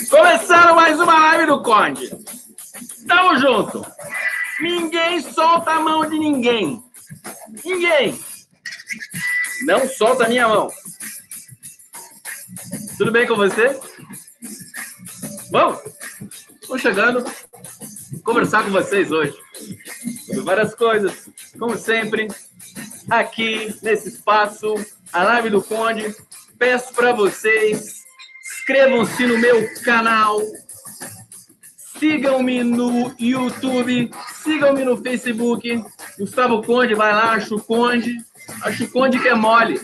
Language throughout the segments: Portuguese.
Começando mais uma live do Conde. Tamo junto. Ninguém solta a mão de ninguém. Ninguém. Não solta a minha mão. Tudo bem com você? Bom, estou chegando conversar com vocês hoje sobre várias coisas, como sempre, aqui nesse espaço, a live do Conde. Peço para vocês, inscrevam-se no meu canal, sigam-me no YouTube, sigam-me no Facebook. Gustavo Conde, vai lá, acha o Conde que é mole.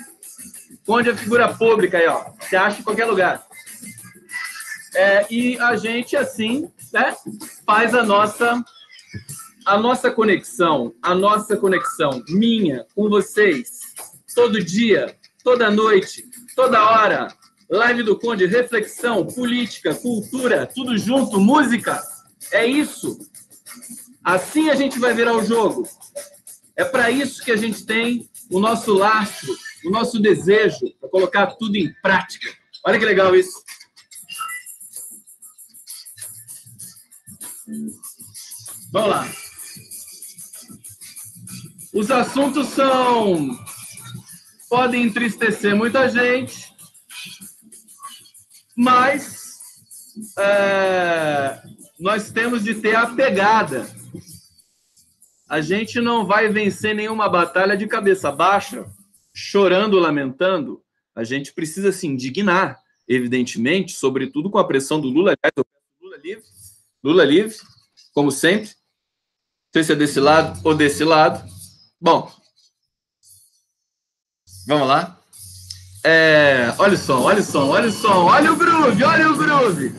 Conde é figura pública aí, ó. Você acha em qualquer lugar. E a gente, assim, né, faz a nossa conexão, minha com vocês, todo dia, toda noite, toda hora. Live do Conde, reflexão, política, cultura, tudo junto, música. É isso. Assim a gente vai virar o jogo. É para isso que a gente tem o nosso lastro, o nosso desejo, para colocar tudo em prática. Olha que legal isso. Vamos lá. Os assuntos podem entristecer muita gente, mas nós temos de ter a pegada. A gente não vai vencer nenhuma batalha de cabeça baixa, chorando, lamentando. A gente precisa se indignar, evidentemente, sobretudo com a pressão do Lula. Aliás, eu peço Lula livre, como sempre. Não sei se é desse lado ou desse lado. Bom, vamos lá. Olha o som, olha o groove.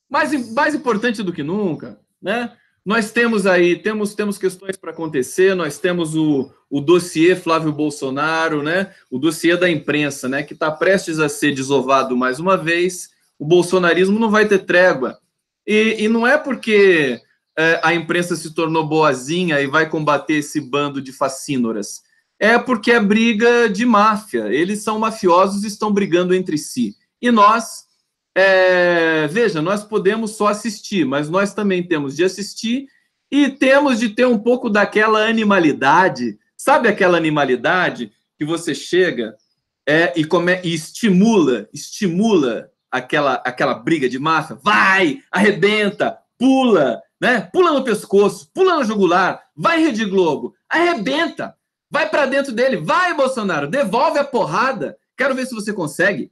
Mais importante do que nunca, né? Nós temos aí, temos questões para acontecer, nós temos o dossiê Flávio Bolsonaro, né? O dossiê da imprensa, né? Que está prestes a ser desovado mais uma vez. O bolsonarismo não vai ter trégua. E não é porque a imprensa se tornou boazinha e vai combater esse bando de facínoras. É porque é briga de máfia. Eles são mafiosos e estão brigando entre si. E nós, veja, nós podemos só assistir, mas nós também temos de assistir e temos de ter um pouco daquela animalidade. Sabe aquela animalidade que você chega e estimula aquela briga de máfia? Vai, arrebenta, pula, né? Pula no pescoço, pula no jugular, vai Rede Globo, arrebenta, vai para dentro dele, vai Bolsonaro, devolve a porrada, quero ver se você consegue.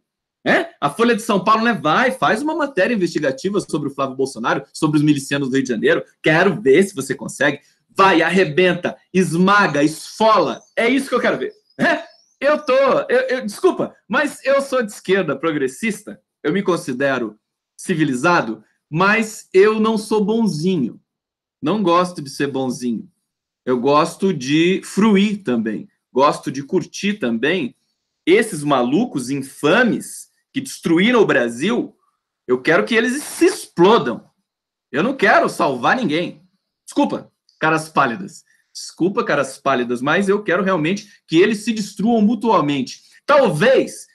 A Folha de São Paulo, né? Faz uma matéria investigativa sobre o Flávio Bolsonaro, sobre os milicianos do Rio de Janeiro, quero ver se você consegue. Vai, arrebenta, esmaga, esfola, é isso que eu quero ver. Desculpa, mas eu sou de esquerda progressista, eu me considero civilizado, mas eu não sou bonzinho. Não gosto de ser bonzinho. Eu gosto de fruir também. Gosto de curtir também. Esses malucos infames que destruíram o Brasil, eu quero que eles se explodam. Eu não quero salvar ninguém. Desculpa, caras pálidas. Desculpa, caras pálidas, mas eu quero realmente que eles se destruam mutuamente. Talvez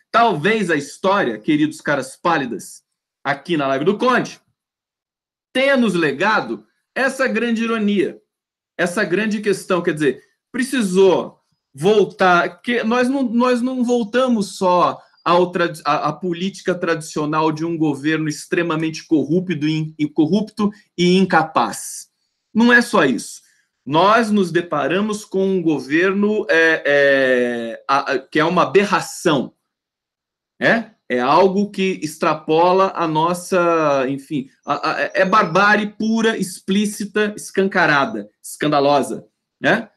a história, queridos caras pálidas, aqui na live do Conde, tenha nos legado essa grande ironia, essa grande questão. Quer dizer, precisou voltar, que nós não voltamos só à política tradicional de um governo extremamente corrupto e incapaz. Não é só isso. Nós nos deparamos com um governo que é uma aberração. É algo que extrapola a nossa, enfim, é barbárie pura, explícita, escancarada, escandalosa, né?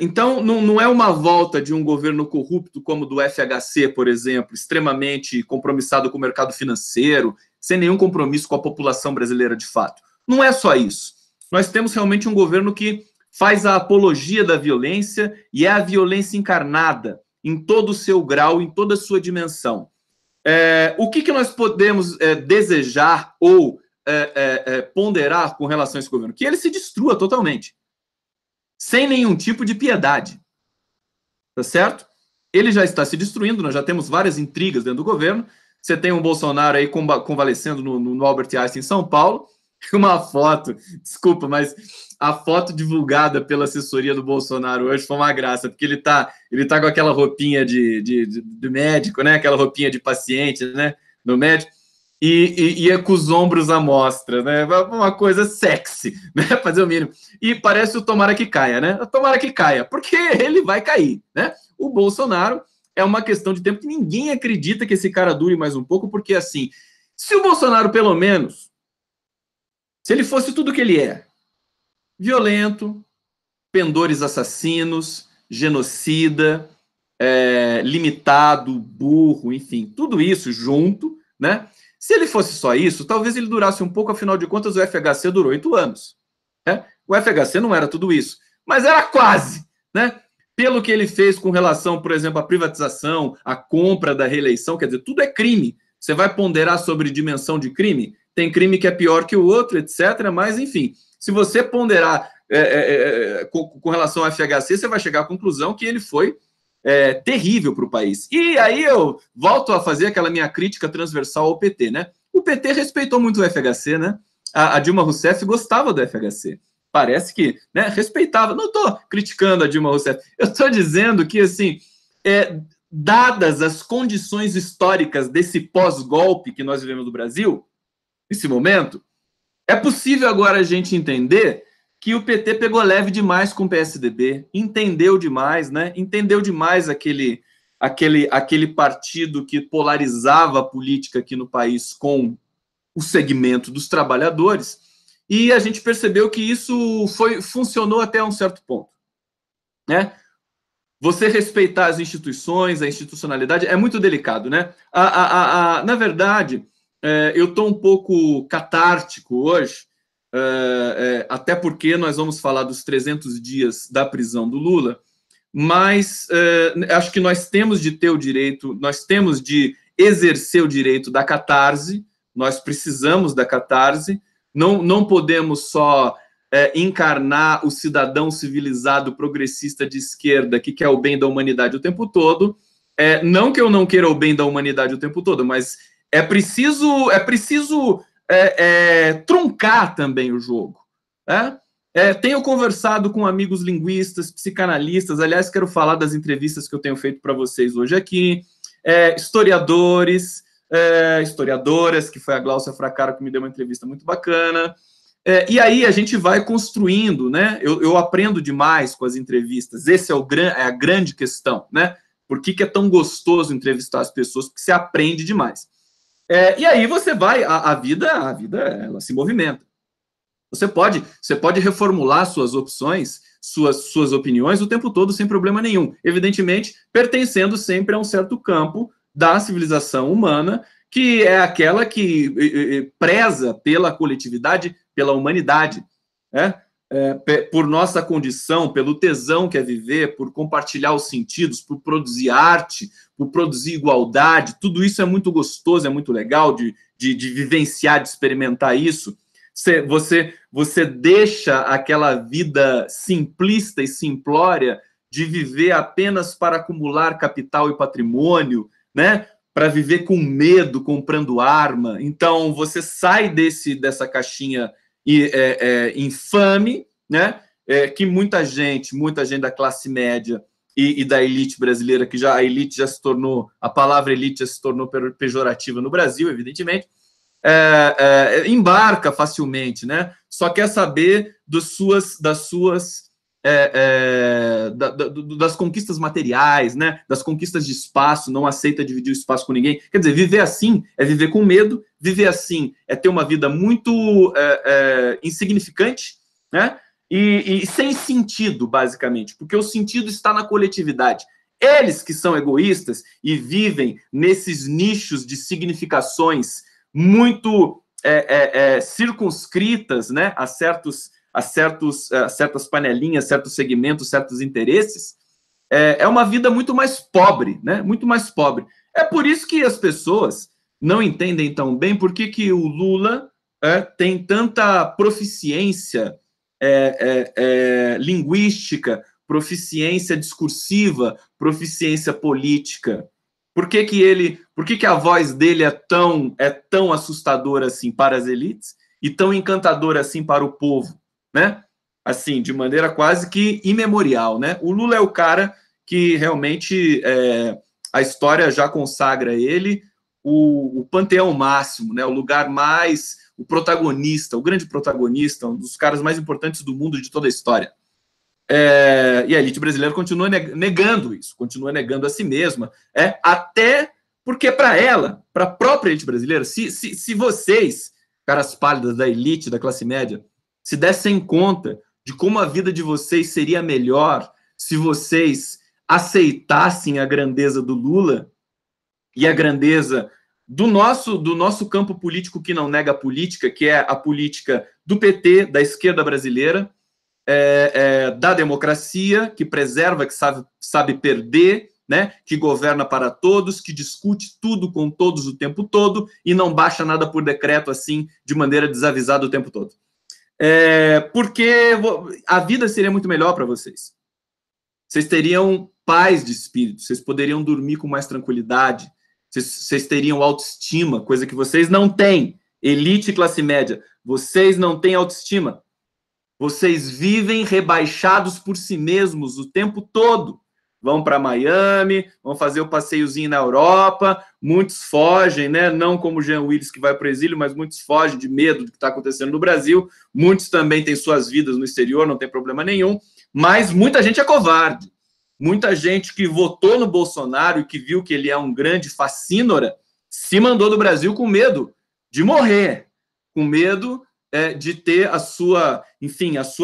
Então, não é uma volta de um governo corrupto como o do FHC, por exemplo, extremamente compromissado com o mercado financeiro, sem nenhum compromisso com a população brasileira de fato. Não é só isso. Nós temos realmente um governo que faz a apologia da violência e é a violência encarnada em todo o seu grau, em toda a sua dimensão. O que nós podemos desejar ou ponderar com relação a esse governo? Que ele se destrua totalmente, sem nenhum tipo de piedade. Tá certo? Ele já está se destruindo, nós já temos várias intrigas dentro do governo. Você tem um Bolsonaro aí convalescendo no Albert Einstein em São Paulo, uma foto, desculpa, mas a foto divulgada pela assessoria do Bolsonaro hoje foi uma graça, porque ele tá com aquela roupinha de médico, né? Aquela roupinha de paciente, né? No médico, e é com os ombros à mostra, né? Uma coisa sexy, né? Fazer o mínimo. E parece o tomara que caia, né? Tomara que caia, porque ele vai cair, né? O Bolsonaro é uma questão de tempo que ninguém acredita que esse cara dure mais um pouco, porque assim, se o Bolsonaro, pelo menos, se ele fosse tudo que ele é, violento, pendores assassinos, genocida, limitado, burro, enfim, tudo isso junto, né? Se ele fosse só isso, talvez ele durasse um pouco, afinal de contas, o FHC durou 8 anos. Né? O FHC não era tudo isso, mas era quase, né? Pelo que ele fez com relação, por exemplo, à privatização, à compra da reeleição, quer dizer, tudo é crime. Você vai ponderar sobre dimensão de crime? Tem crime que é pior que o outro, etc. Mas, enfim, se você ponderar com relação ao FHC, você vai chegar à conclusão que ele foi terrível para o país. E aí eu volto a fazer aquela minha crítica transversal ao PT, né? O PT respeitou muito o FHC, né? A Dilma Rousseff gostava do FHC. Parece que, né, respeitava. Não estou criticando a Dilma Rousseff. Eu estou dizendo que, assim, dadas as condições históricas desse pós-golpe que nós vivemos no Brasil, nesse momento, é possível agora a gente entender que o PT pegou leve demais com o PSDB, entendeu demais, né? Entendeu demais aquele partido que polarizava a política aqui no país com o segmento dos trabalhadores, e a gente percebeu que isso funcionou até um certo ponto, né? Você respeitar as instituições, a institucionalidade, é muito delicado, né? Na verdade, eu estou um pouco catártico hoje, até porque nós vamos falar dos 300 dias da prisão do Lula, mas acho que nós temos de ter o direito, nós temos de exercer o direito da catarse, nós precisamos da catarse, não podemos só encarnar o cidadão civilizado progressista de esquerda que quer o bem da humanidade o tempo todo. Não que eu não queira o bem da humanidade o tempo todo, mas é preciso truncar também o jogo. Tenho conversado com amigos linguistas, psicanalistas, aliás, quero falar das entrevistas que eu tenho feito para vocês hoje aqui, historiadores, historiadoras, que foi a Gláucia Fracaro que me deu uma entrevista muito bacana, e aí a gente vai construindo, né? Eu aprendo demais com as entrevistas, essa é a grande questão, né? Por que é tão gostoso entrevistar as pessoas? Porque você aprende demais. E aí você vai, a vida ela se movimenta. Você pode reformular suas opções, suas opiniões o tempo todo sem problema nenhum. Evidentemente, pertencendo sempre a um certo campo da civilização humana, que é aquela que preza pela coletividade, pela humanidade, né? Por nossa condição, pelo tesão que é viver, por compartilhar os sentidos, por produzir arte, por produzir igualdade. Tudo isso é muito gostoso, é muito legal de vivenciar, de experimentar isso. Você deixa aquela vida simplista e simplória de viver apenas para acumular capital e patrimônio, né? Para viver com medo, comprando arma. Então, você sai dessa caixinha infame, né? Que muita gente da classe média e da elite brasileira, que a elite já se tornou, a palavra elite já se tornou pejorativa no Brasil, evidentemente, embarca facilmente, né? Só quer saber das conquistas materiais, né? Das conquistas de espaço, não aceita dividir o espaço com ninguém. Quer dizer, viver assim é viver com medo, viver assim é ter uma vida muito insignificante, né? E sem sentido, basicamente, porque o sentido está na coletividade. Eles que são egoístas e vivem nesses nichos de significações muito circunscritas, né, a certas panelinhas, certos segmentos, certos interesses, é uma vida muito mais pobre, né, muito mais pobre. É por isso que as pessoas não entendem tão bem por que o Lula tem tanta proficiência linguística, proficiência discursiva, proficiência política? Por que a voz dele é tão assustadora assim para as elites e tão encantadora assim para o povo, né? Assim, de maneira quase que imemorial, né? O Lula é o cara que realmente a história já consagra ele o panteão máximo, né? O lugar mais, o protagonista, o grande protagonista, um dos caras mais importantes do mundo de toda a história. E a elite brasileira continua negando isso, continua negando a si mesma, até porque para ela, para a própria elite brasileira, se vocês, caras pálidas da elite, da classe média, se dessem conta de como a vida de vocês seria melhor se vocês aceitassem a grandeza do Lula e a grandeza do nosso campo político que não nega a política, que é a política do PT, da esquerda brasileira, da democracia, que preserva, que sabe perder, né, que governa para todos, que discute tudo com todos o tempo todo e não baixa nada por decreto assim, de maneira desavisada o tempo todo. Porque a vida seria muito melhor para vocês. Vocês teriam paz de espírito, vocês poderiam dormir com mais tranquilidade, vocês teriam autoestima, coisa que vocês não têm. Elite e classe média, vocês não têm autoestima. Vocês vivem rebaixados por si mesmos o tempo todo. Vão para Miami, vão fazer o passeiozinho na Europa, muitos fogem, né? Não como o Jean Willis, que vai para o exílio, mas muitos fogem de medo do que está acontecendo no Brasil. Muitos também têm suas vidas no exterior, não tem problema nenhum. Mas muita gente é covarde. Muita gente que votou no Bolsonaro e que viu que ele é um grande facínora, se mandou do Brasil com medo de morrer, com medo de ter a sua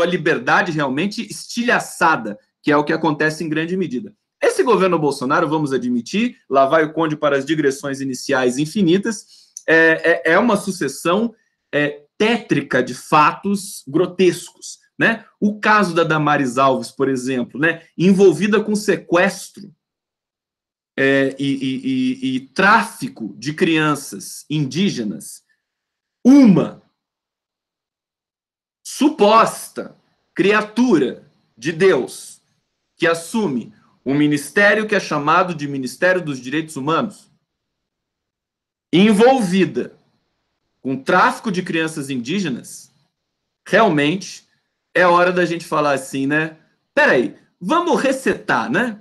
liberdade realmente estilhaçada, que é o que acontece em grande medida. Esse governo Bolsonaro, vamos admitir, lá vai o Conde para as digressões iniciais infinitas, é uma sucessão tétrica de fatos grotescos, né? O caso da Damares Alves, por exemplo, né, envolvida com sequestro e tráfico de crianças indígenas, uma suposta criatura de Deus que assume um ministério que é chamado de Ministério dos Direitos Humanos, envolvida com tráfico de crianças indígenas, realmente é hora da gente falar assim, né? Peraí, vamos resetar, né?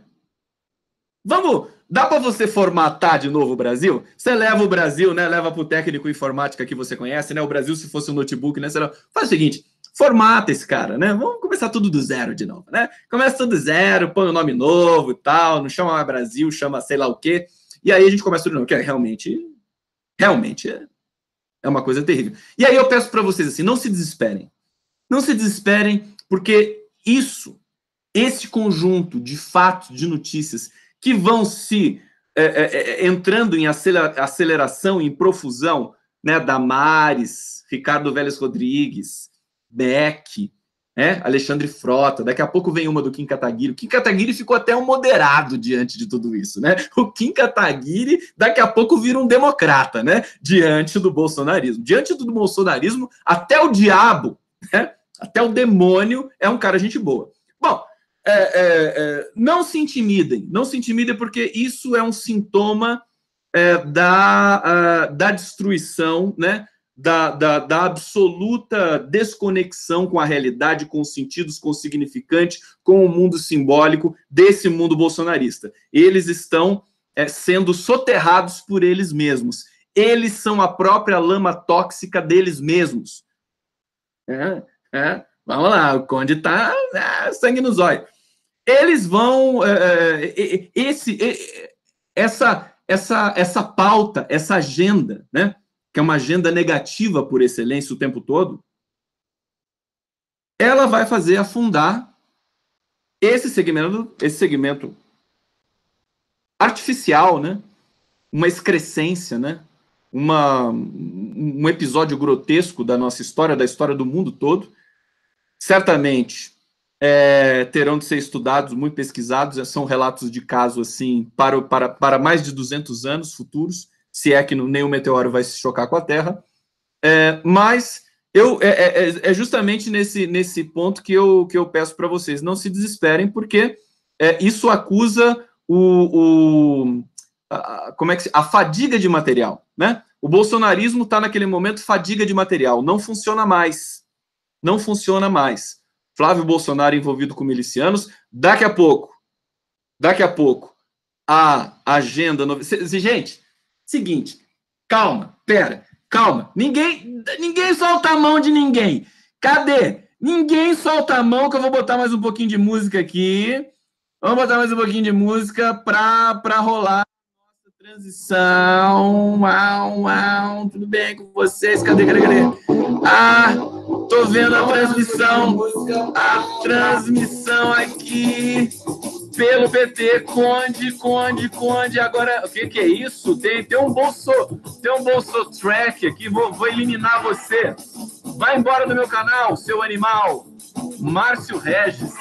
Dá para você formatar de novo o Brasil? Você leva o Brasil, né? Leva para o técnico informática que você conhece, né? O Brasil, se fosse um notebook, né? Faz o seguinte, formata esse cara, né? Vamos começar tudo do zero de novo, né? Começa tudo do zero, põe um nome novo e tal, não chama mais Brasil, chama sei lá o quê. E aí a gente começa tudo de novo, que realmente é uma coisa terrível. E aí eu peço para vocês assim, não se desesperem. Não se desesperem, porque esse conjunto de fatos, de notícias que vão se entrando em aceleração, em profusão, né? Damares, Ricardo Vélez Rodrigues, Beck, Alexandre Frota, daqui a pouco vem uma do Kim Kataguiri. O Kim Kataguiri ficou até um moderado diante de tudo isso, né? O Kim Kataguiri daqui a pouco vira um democrata, né? Diante do bolsonarismo. Diante do bolsonarismo, até o diabo, né? Até o demônio é um cara gente boa. Bom, não se intimidem porque isso é um sintoma da destruição, né? Da absoluta desconexão com a realidade, com os sentidos, com o significante, com o mundo simbólico desse mundo bolsonarista. Eles estão sendo soterrados por eles mesmos. Eles são a própria lama tóxica deles mesmos. Vamos lá, o Conde tá sangue nos olhos. Eles vão... essa pauta, essa agenda, né? Que é uma agenda negativa por excelência o tempo todo, ela vai fazer afundar esse segmento artificial, né? Uma excrescência, né? Um episódio grotesco da nossa história, da história do mundo todo. Certamente terão de ser estudados, muito pesquisados, são relatos de caso assim para mais de 200 anos futuros, se é que nenhum meteoro vai se chocar com a Terra. Mas é justamente nesse ponto que eu peço para vocês, não se desesperem, porque isso acusa a fadiga de material, né? O bolsonarismo está naquele momento fadiga de material, não funciona mais. Não funciona mais. Flávio Bolsonaro envolvido com milicianos, daqui a pouco, a agenda... Gente, seguinte, calma, calma. Ninguém solta a mão de ninguém. Cadê? Ninguém solta a mão, que eu vou botar mais um pouquinho de música aqui. Vamos botar mais um pouquinho de música para rolar a transição. Uau, tudo bem com vocês? Cadê? Tô vendo a transmissão aqui pelo PT. Conde. Agora, o que é isso? Tem um bolso track aqui. Vou eliminar você. Vai embora do meu canal, seu animal. Márcio Regis.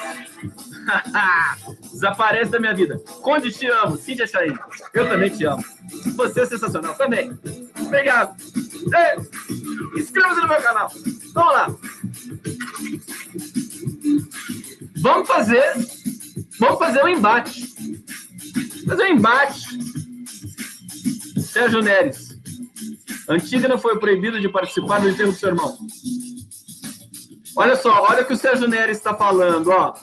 Desaparece da minha vida. Conde, te amo. Cíntia Chain, eu também te amo. Você é sensacional também. Obrigado. Inscreva-se no meu canal. Vamos lá. Vamos fazer um embate. Sérgio Neres. Antígona foi proibido de participar do enterro do seu irmão. Olha só, olha o que o Sérgio Neres está falando, ó.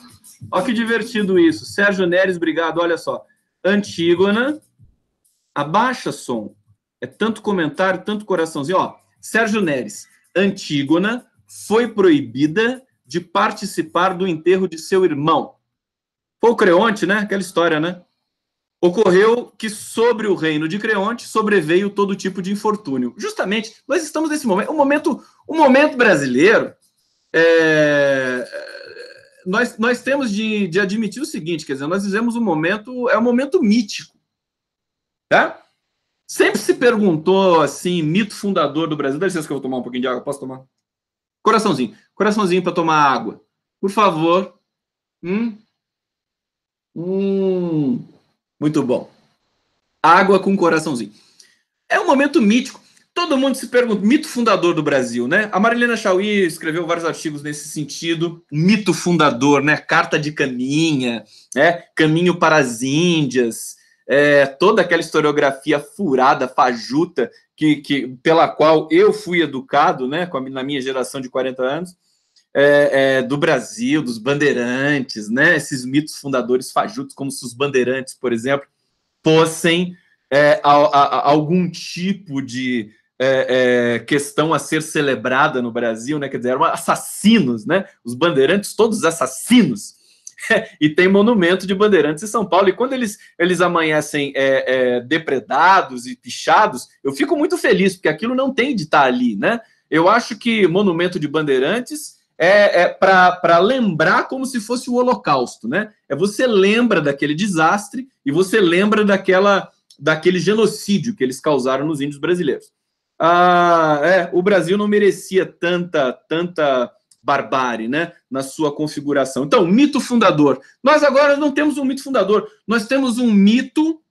Olha que divertido isso. Sérgio Neres, obrigado, olha só. Antígona, abaixa som. É tanto comentário, tanto coraçãozinho. Ó, Sérgio Neres, Antígona foi proibida de participar do enterro de seu irmão. Foi o Creonte, né? Aquela história, né? Ocorreu que sobre o reino de Creonte sobreveio todo tipo de infortúnio. Justamente, nós estamos nesse momento. O momento brasileiro... Nós temos de admitir o seguinte, quer dizer, nós vivemos um momento mítico, tá? Sempre se perguntou, assim, mito fundador do Brasil. Dá licença que eu vou tomar um pouquinho de água, posso tomar? Coraçãozinho para tomar água, por favor. Muito bom. Água com coraçãozinho. É um momento mítico. Todo mundo se pergunta, mito fundador do Brasil, né? A Marilena Chauí escreveu vários artigos nesse sentido. Mito fundador, né? Carta de Caminha, Caminho para as Índias, toda aquela historiografia furada, fajuta, pela qual eu fui educado, né? Na minha geração de 40 anos, do Brasil, dos bandeirantes, né? Esses mitos fundadores fajutos, como se os bandeirantes, por exemplo, fossem algum tipo de questão a ser celebrada no Brasil, né? Quer dizer, eram assassinos, né? Os bandeirantes, todos assassinos. E tem monumento de bandeirantes em São Paulo. E quando eles amanhecem depredados e pichados, eu fico muito feliz, porque aquilo não tem de estar ali, né? Eu acho que monumento de bandeirantes para lembrar como se fosse o Holocausto, né? Você lembra daquele desastre e você lembra daquele genocídio que eles causaram nos índios brasileiros. O Brasil não merecia tanta barbárie, né, na sua configuração. Então, mito fundador. Nós agora não temos um mito fundador, nós temos um mito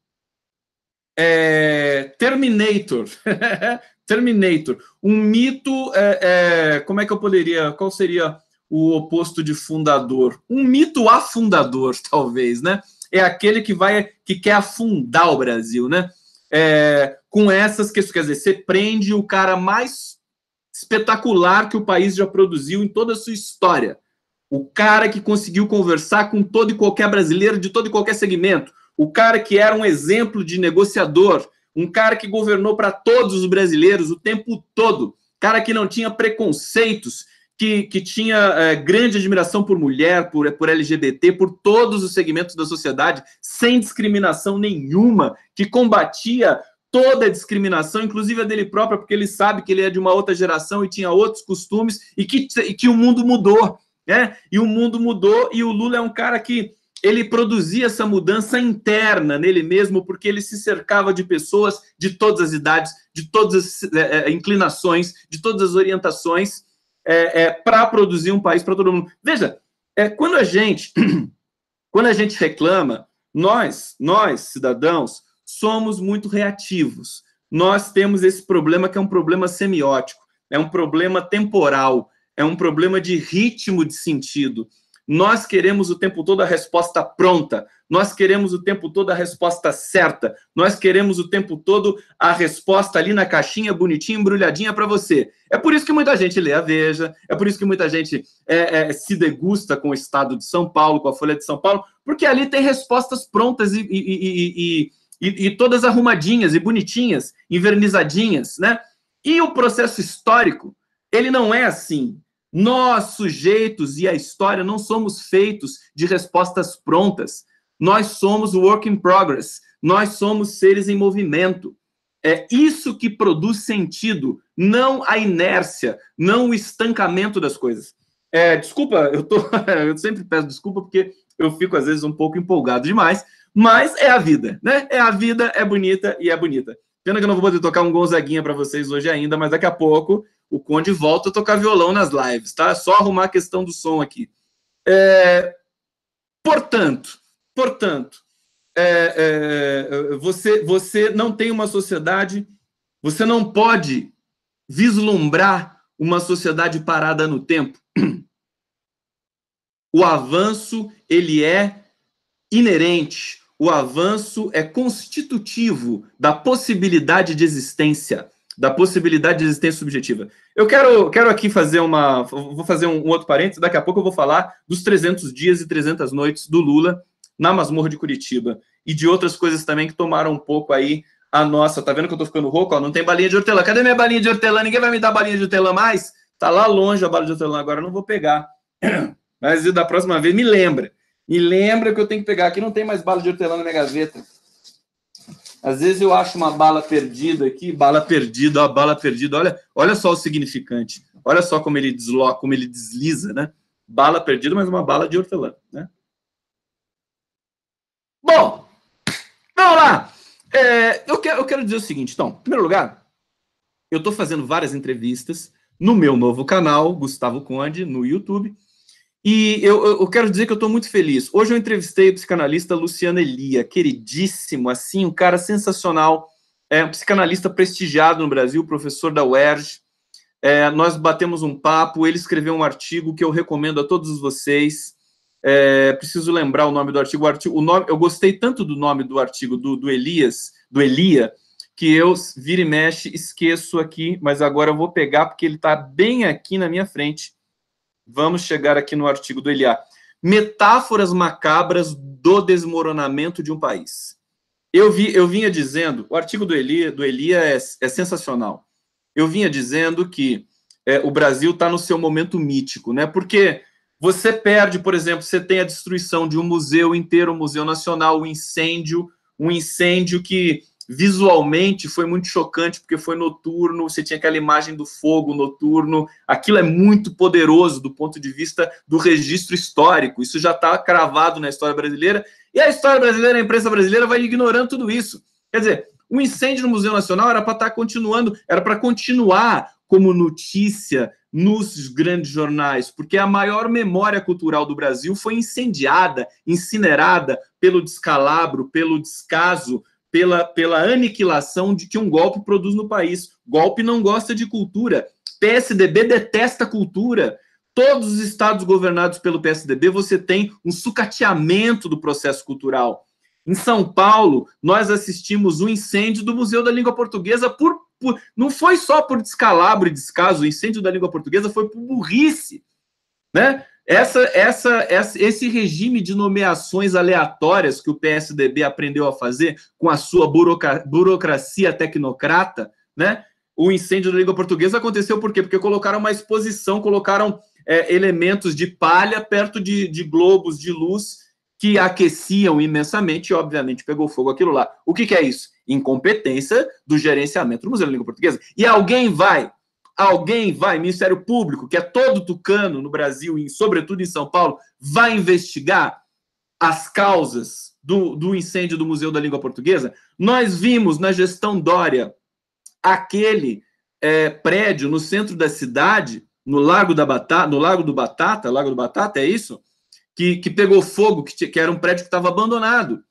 Terminator. Terminator. Um mito, como é que eu poderia... Qual seria o oposto de fundador? Um mito afundador, talvez, né? É aquele que quer afundar o Brasil, né? Com essas questões, quer dizer, você prende o cara mais espetacular que o país já produziu em toda a sua história. O cara que conseguiu conversar com todo e qualquer brasileiro de todo e qualquer segmento. O cara que era um exemplo de negociador. Um cara que governou para todos os brasileiros o tempo todo. Cara que não tinha preconceitos, que tinha grande admiração por mulher, por LGBT, por todos os segmentos da sociedade, sem discriminação nenhuma, que combatia toda a discriminação, inclusive a dele próprio, porque ele sabe que ele é de uma outra geração e tinha outros costumes, e que o mundo mudou, né? E o mundo mudou, e o Lula é um cara que ele produzia essa mudança interna nele mesmo, porque ele se cercava de pessoas de todas as idades, de todas as inclinações, de todas as orientações, para produzir um país para todo mundo. Veja, quando a gente reclama, nós, cidadãos, somos muito reativos. Nós temos esse problema que é um problema semiótico. é um problema temporal, é um problema de ritmo de sentido. Nós queremos o tempo todo a resposta pronta, nós queremos o tempo todo a resposta certa, nós queremos o tempo todo a resposta ali na caixinha, bonitinha, embrulhadinha para você. É por isso que muita gente lê a Veja, é por isso que muita gente se degusta com o Estado de São Paulo, com a Folha de São Paulo, porque ali tem respostas prontas e todas arrumadinhas e bonitinhas, envernizadinhas, né? E o processo histórico, ele não é assim. Nós, sujeitos e a história, não somos feitos de respostas prontas. Nós somos work in progress. Nós somos seres em movimento. É isso que produz sentido, não a inércia, não o estancamento das coisas. Desculpa, eu sempre peço desculpa porque eu fico, às vezes, um pouco empolgado demais, mas é a vida, né? É a vida, é bonita e é bonita. Pena que eu não vou poder tocar um Gonzaguinha para vocês hoje ainda, mas daqui a pouco o Conde volta a tocar violão nas lives, tá? Só arrumar a questão do som aqui. Portanto, você não tem uma sociedade, você não pode vislumbrar uma sociedade parada no tempo. O avanço, ele é inerente, o avanço é constitutivo da possibilidade de existência, subjetiva. Eu quero aqui vou fazer um outro parênteses, daqui a pouco eu vou falar dos 300 dias e 300 noites do Lula na masmorra de Curitiba, e de outras coisas também que tomaram um pouco aí a nossa, tá vendo que eu tô ficando rouco? Ó, não tem balinha de hortelã, cadê minha balinha de hortelã? Ninguém vai me dar balinha de hortelã mais? Tá lá longe a bala de hortelã, agora eu não vou pegar, mas da próxima vez me lembra que eu tenho que pegar, aqui não tem mais bala de hortelã na minha gaveta. Às vezes eu acho uma bala perdida aqui, bala perdida, olha só o significante. Olha só como ele desloca, como ele desliza, né? Bala perdida, mas uma bala de hortelã, né? Bom, vamos lá. Eu quero dizer o seguinte, então, em primeiro lugar, eu estou fazendo várias entrevistas no meu novo canal, Gustavo Conde, no YouTube, e eu quero dizer que eu estou muito feliz. Hoje eu entrevistei o psicanalista Luciano Elia, queridíssimo, assim, um cara sensacional, um psicanalista prestigiado no Brasil, professor da UERJ. Nós batemos um papo, ele escreveu um artigo que eu recomendo a todos vocês. Preciso lembrar o nome do artigo. Eu gostei tanto do nome do artigo do Elia, que eu, vira e mexe, esqueço aqui, mas agora eu vou pegar, porque ele está bem aqui na minha frente. Vamos chegar aqui no artigo do Elia. Metáforas macabras do desmoronamento de um país. Eu vinha dizendo, o artigo do Elia é sensacional. Eu vinha dizendo que o Brasil está no seu momento mítico, né? Porque você perde, por exemplo, você tem a destruição de um museu inteiro, um museu nacional, um incêndio que visualmente foi muito chocante, porque foi noturno, você tinha aquela imagem do fogo noturno, aquilo é muito poderoso do ponto de vista do registro histórico, isso já está cravado na história brasileira, e a história brasileira, a imprensa brasileira vai ignorando tudo isso. Quer dizer, o incêndio no Museu Nacional era para estar continuando, era para continuar como notícia nos grandes jornais, porque a maior memória cultural do Brasil foi incendiada, incinerada pelo descalabro, pelo descaso, pela aniquilação de que um golpe produz no país. Golpe não gosta de cultura. PSDB detesta cultura. Todos os estados governados pelo PSDB, você tem um sucateamento do processo cultural. Em São Paulo, nós assistimos um incêndio do Museu da Língua Portuguesa não foi só por descalabro e descaso, o incêndio da língua portuguesa foi por burrice, né? Esse regime de nomeações aleatórias que o PSDB aprendeu a fazer com a sua burocracia tecnocrata, né? O incêndio da língua portuguesa aconteceu por quê? Porque colocaram uma exposição, colocaram elementos de palha perto de globos de luz que aqueciam imensamente e, obviamente, pegou fogo aquilo lá. O que é isso? Incompetência do gerenciamento do Museu da Língua Portuguesa. E alguém vai, Ministério Público, que é todo tucano no Brasil, e sobretudo em São Paulo, vai investigar as causas do incêndio do Museu da Língua Portuguesa? Nós vimos na gestão Dória aquele prédio no centro da cidade, no Lago do Batata, é isso? Que pegou fogo, que era um prédio que estava abandonado.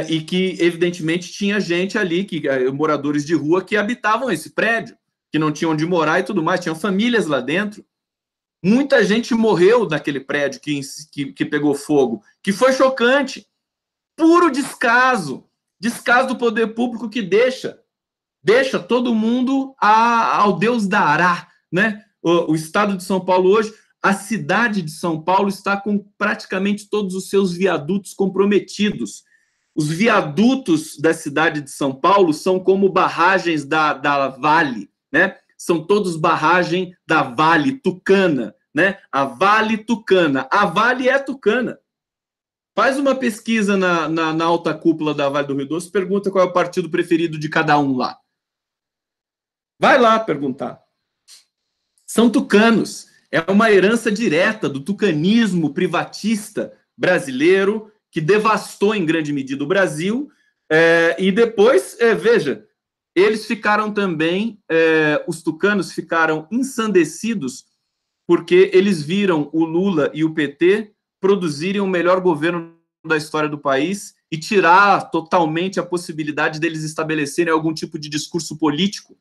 E que, evidentemente, tinha gente ali, moradores de rua, que habitavam esse prédio. que não tinham onde morar e tudo mais, tinham famílias lá dentro. Muita gente morreu naquele prédio que pegou fogo, que foi chocante. Puro descaso. Descaso do poder público que deixa todo mundo ao Deus dará, né? O estado de São Paulo hoje, a cidade de São Paulo está com praticamente todos os seus viadutos comprometidos. Os viadutos da cidade de São Paulo são como barragens da Vale, né? São todos barragem da Vale Tucana, né? A Vale Tucana. A Vale é tucana. Faz uma pesquisa na alta cúpula da Vale do Rio Doce, pergunta qual é o partido preferido de cada um lá. Vai lá perguntar. São tucanos. É uma herança direta do tucanismo privatista brasileiro que devastou em grande medida o Brasil. E depois, veja, eles ficaram também, os tucanos ficaram ensandecidos porque eles viram o Lula e o PT produzirem o melhor governo da história do país e tirar totalmente a possibilidade deles estabelecerem algum tipo de discurso político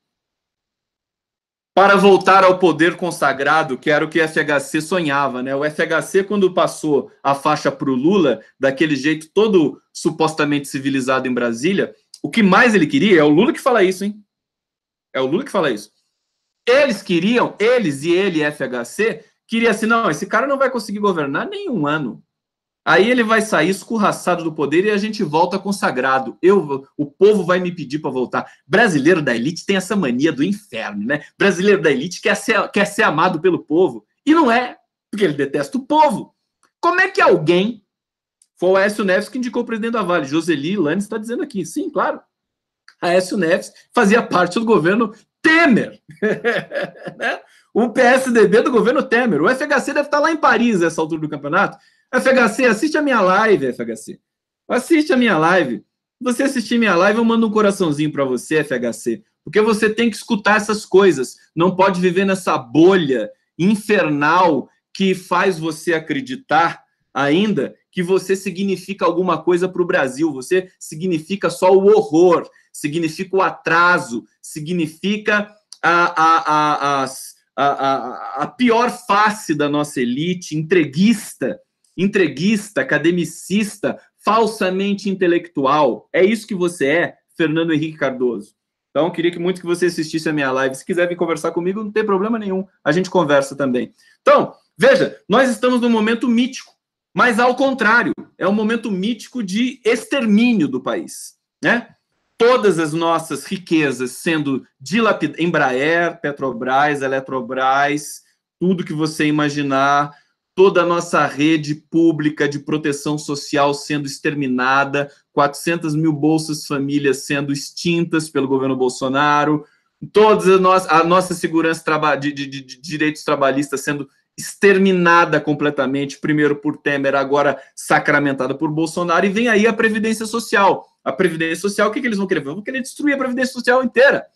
para voltar ao poder consagrado, que era o que o FHC sonhava, né? O FHC, quando passou a faixa para o Lula, daquele jeito todo supostamente civilizado em Brasília, o que mais ele queria, é o Lula que fala isso, hein? É o Lula que fala isso. Eles queriam, eles e ele, FHC, queria assim, não, esse cara não vai conseguir governar nem um ano. Aí ele vai sair escorraçado do poder e a gente volta consagrado. O povo vai me pedir para voltar. Brasileiro da elite tem essa mania do inferno, né? Brasileiro da elite quer ser amado pelo povo. E não é, porque ele detesta o povo. Como é que alguém... Foi o Aécio Neves que indicou o presidente da Vale. Joseli Lanes está dizendo aqui. Sim, claro. Aécio Neves fazia parte do governo Temer. Né? O PSDB do governo Temer. O FHC deve estar lá em Paris nessa altura do campeonato. FHC, assiste a minha live, FHC. Assiste a minha live. Se você assistir minha live, eu mando um coraçãozinho para você, FHC. Porque você tem que escutar essas coisas. Não pode viver nessa bolha infernal que faz você acreditar ainda que você significa alguma coisa para o Brasil. Você significa só o horror, significa o atraso, significa a pior face da nossa elite, entreguista, academicista, falsamente intelectual. É isso que você é, Fernando Henrique Cardoso. Então, queria muito que você assistisse a minha live. Se quiser vir conversar comigo, não tem problema nenhum. A gente conversa também. Então, veja, nós estamos num momento mítico, mas ao contrário, é um momento mítico de extermínio do país, né? Todas as nossas riquezas sendo dilapidadas, Embraer, Petrobras, Eletrobras, tudo que você imaginar, toda a nossa rede pública de proteção social sendo exterminada, 400 mil bolsas famílias sendo extintas pelo governo Bolsonaro, toda a nossa segurança de direitos trabalhistas sendo exterminada completamente, primeiro por Temer, agora sacramentada por Bolsonaro, e vem aí a Previdência Social. A Previdência Social, o que eles vão querer? Vão querer destruir a Previdência Social inteira.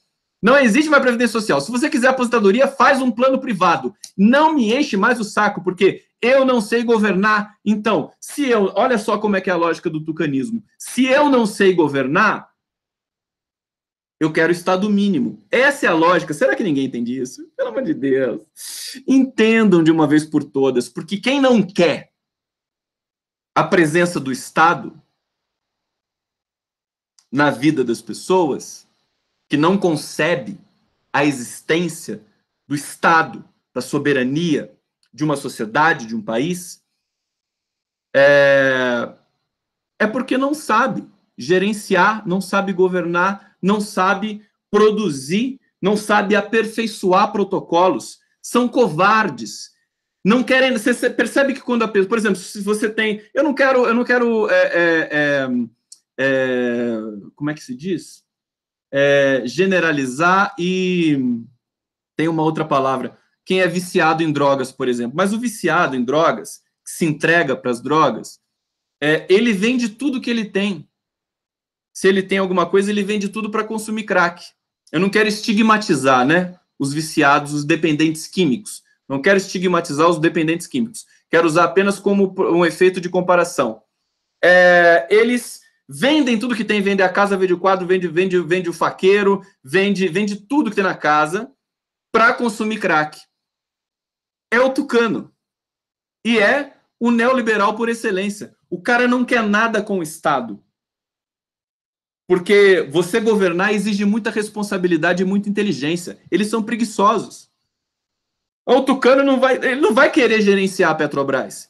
Não existe mais Previdência Social. Se você quiser aposentadoria, faz um plano privado. Não me enche mais o saco, porque eu não sei governar. Então, olha só como é que é a lógica do tucanismo. Se eu não sei governar, eu quero Estado mínimo. Essa é a lógica. Será que ninguém entende isso? Pelo amor de Deus. Entendam de uma vez por todas, porque quem não quer a presença do Estado na vida das pessoas, que não concebe a existência do Estado, da soberania de uma sociedade, de um país, é porque não sabe gerenciar, não sabe governar, não sabe produzir, não sabe aperfeiçoar protocolos, são covardes, não querem. Você percebe que quando a pessoa, por exemplo, se você tem, eu não quero, como é que se diz? Generalizar e tem uma outra palavra. Quem é viciado em drogas, por exemplo, mas o viciado em drogas, que se entrega para as drogas, ele vende tudo que ele tem. Se ele tem alguma coisa, ele vende tudo para consumir crack. Eu não quero estigmatizar, né, os viciados, os dependentes químicos. Não quero estigmatizar os dependentes químicos. Quero usar apenas como um efeito de comparação. Eles vendem tudo que tem, vende a casa, vende o quadro, vende o faqueiro, vende tudo que tem na casa, para consumir crack. É o tucano. E é o neoliberal por excelência. O cara não quer nada com o Estado. Porque você governar exige muita responsabilidade e muita inteligência. Eles são preguiçosos. O tucano ele não vai querer gerenciar a Petrobras.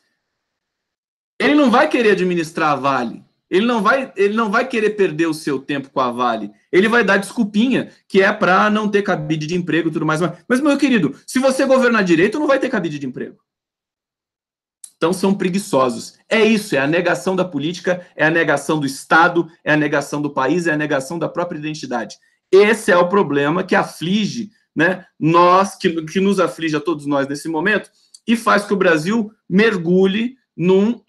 Ele não vai querer administrar a Vale. Ele não vai querer perder o seu tempo com a Vale. Ele vai dar desculpinha, que é para não ter cabide de emprego e tudo mais. Mas, meu querido, se você governar direito, não vai ter cabide de emprego. Então, são preguiçosos. É isso, é a negação da política, é a negação do Estado, é a negação do país, é a negação da própria identidade. Esse é o problema que aflige, né, que nos aflige a todos nós nesse momento, e faz que o Brasil mergulhe num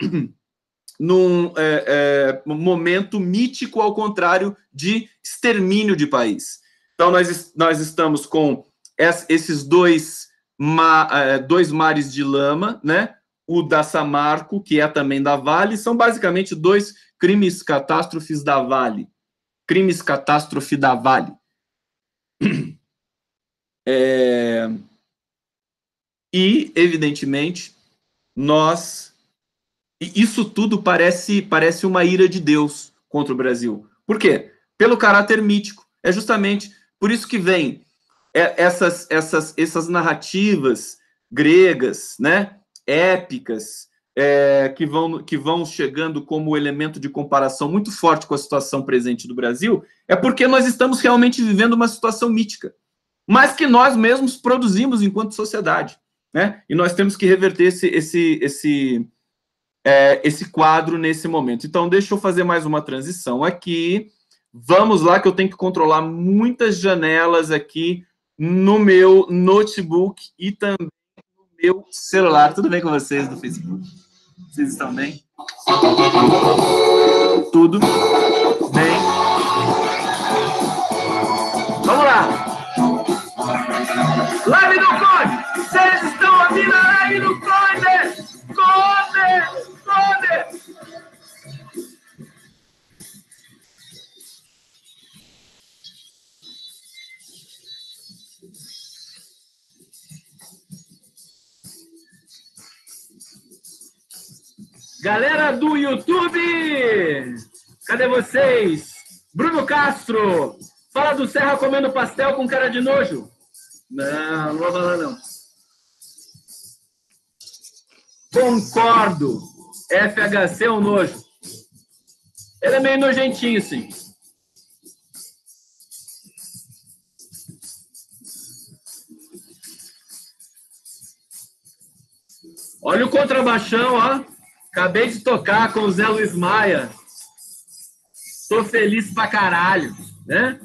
momento mítico, ao contrário de extermínio de país. Então, nós estamos com esses dois mares de lama, né? O da Samarco, que é também da Vale, são basicamente dois crimes catástrofes da Vale. Crimes catástrofe da Vale. E, evidentemente, isso tudo parece uma ira de Deus contra o Brasil. Por quê? Pelo caráter mítico. É justamente por isso que vem essas narrativas gregas, né, épicas, que vão chegando como elemento de comparação muito forte com a situação presente do Brasil, é porque nós estamos realmente vivendo uma situação mítica, mas que nós mesmos produzimos enquanto sociedade, né? E nós temos que reverter esse quadro nesse momento. Então, deixa eu fazer mais uma transição aqui. Vamos lá, que eu tenho que controlar muitas janelas aqui no meu notebook e também no meu celular. Tudo bem com vocês do Facebook? Vocês estão bem? Tudo bem? Vamos lá! Live do Conde! Vocês estão ouvindo a live do Conde! Conde! Galera do YouTube! Cadê vocês? Bruno Castro! Fala do Serra comendo pastel com cara de nojo. Não vou falar não. Concordo. FHC é um nojo. Ele é meio nojentinho, sim. Olha o contrabaixão, ó. Acabei de tocar com o Zé Luiz Maia. Tô feliz pra caralho, né?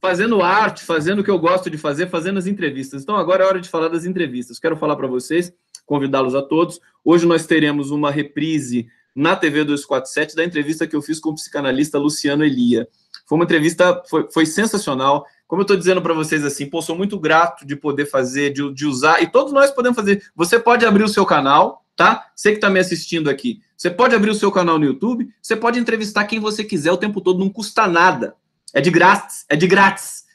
Fazendo arte, fazendo o que eu gosto de fazer, fazendo as entrevistas. Então, agora é hora de falar das entrevistas. Quero falar para vocês, convidá-los a todos. Hoje nós teremos uma reprise na TV 247 da entrevista que eu fiz com o psicanalista Luciano Elia. Foi uma entrevista, foi sensacional. Como eu estou dizendo para vocês assim, pô, sou muito grato de poder fazer, de usar, e todos nós podemos fazer. Você pode abrir o seu canal, tá? Você que está me assistindo aqui, você pode abrir o seu canal no YouTube, você pode entrevistar quem você quiser o tempo todo, não custa nada. É de grátis,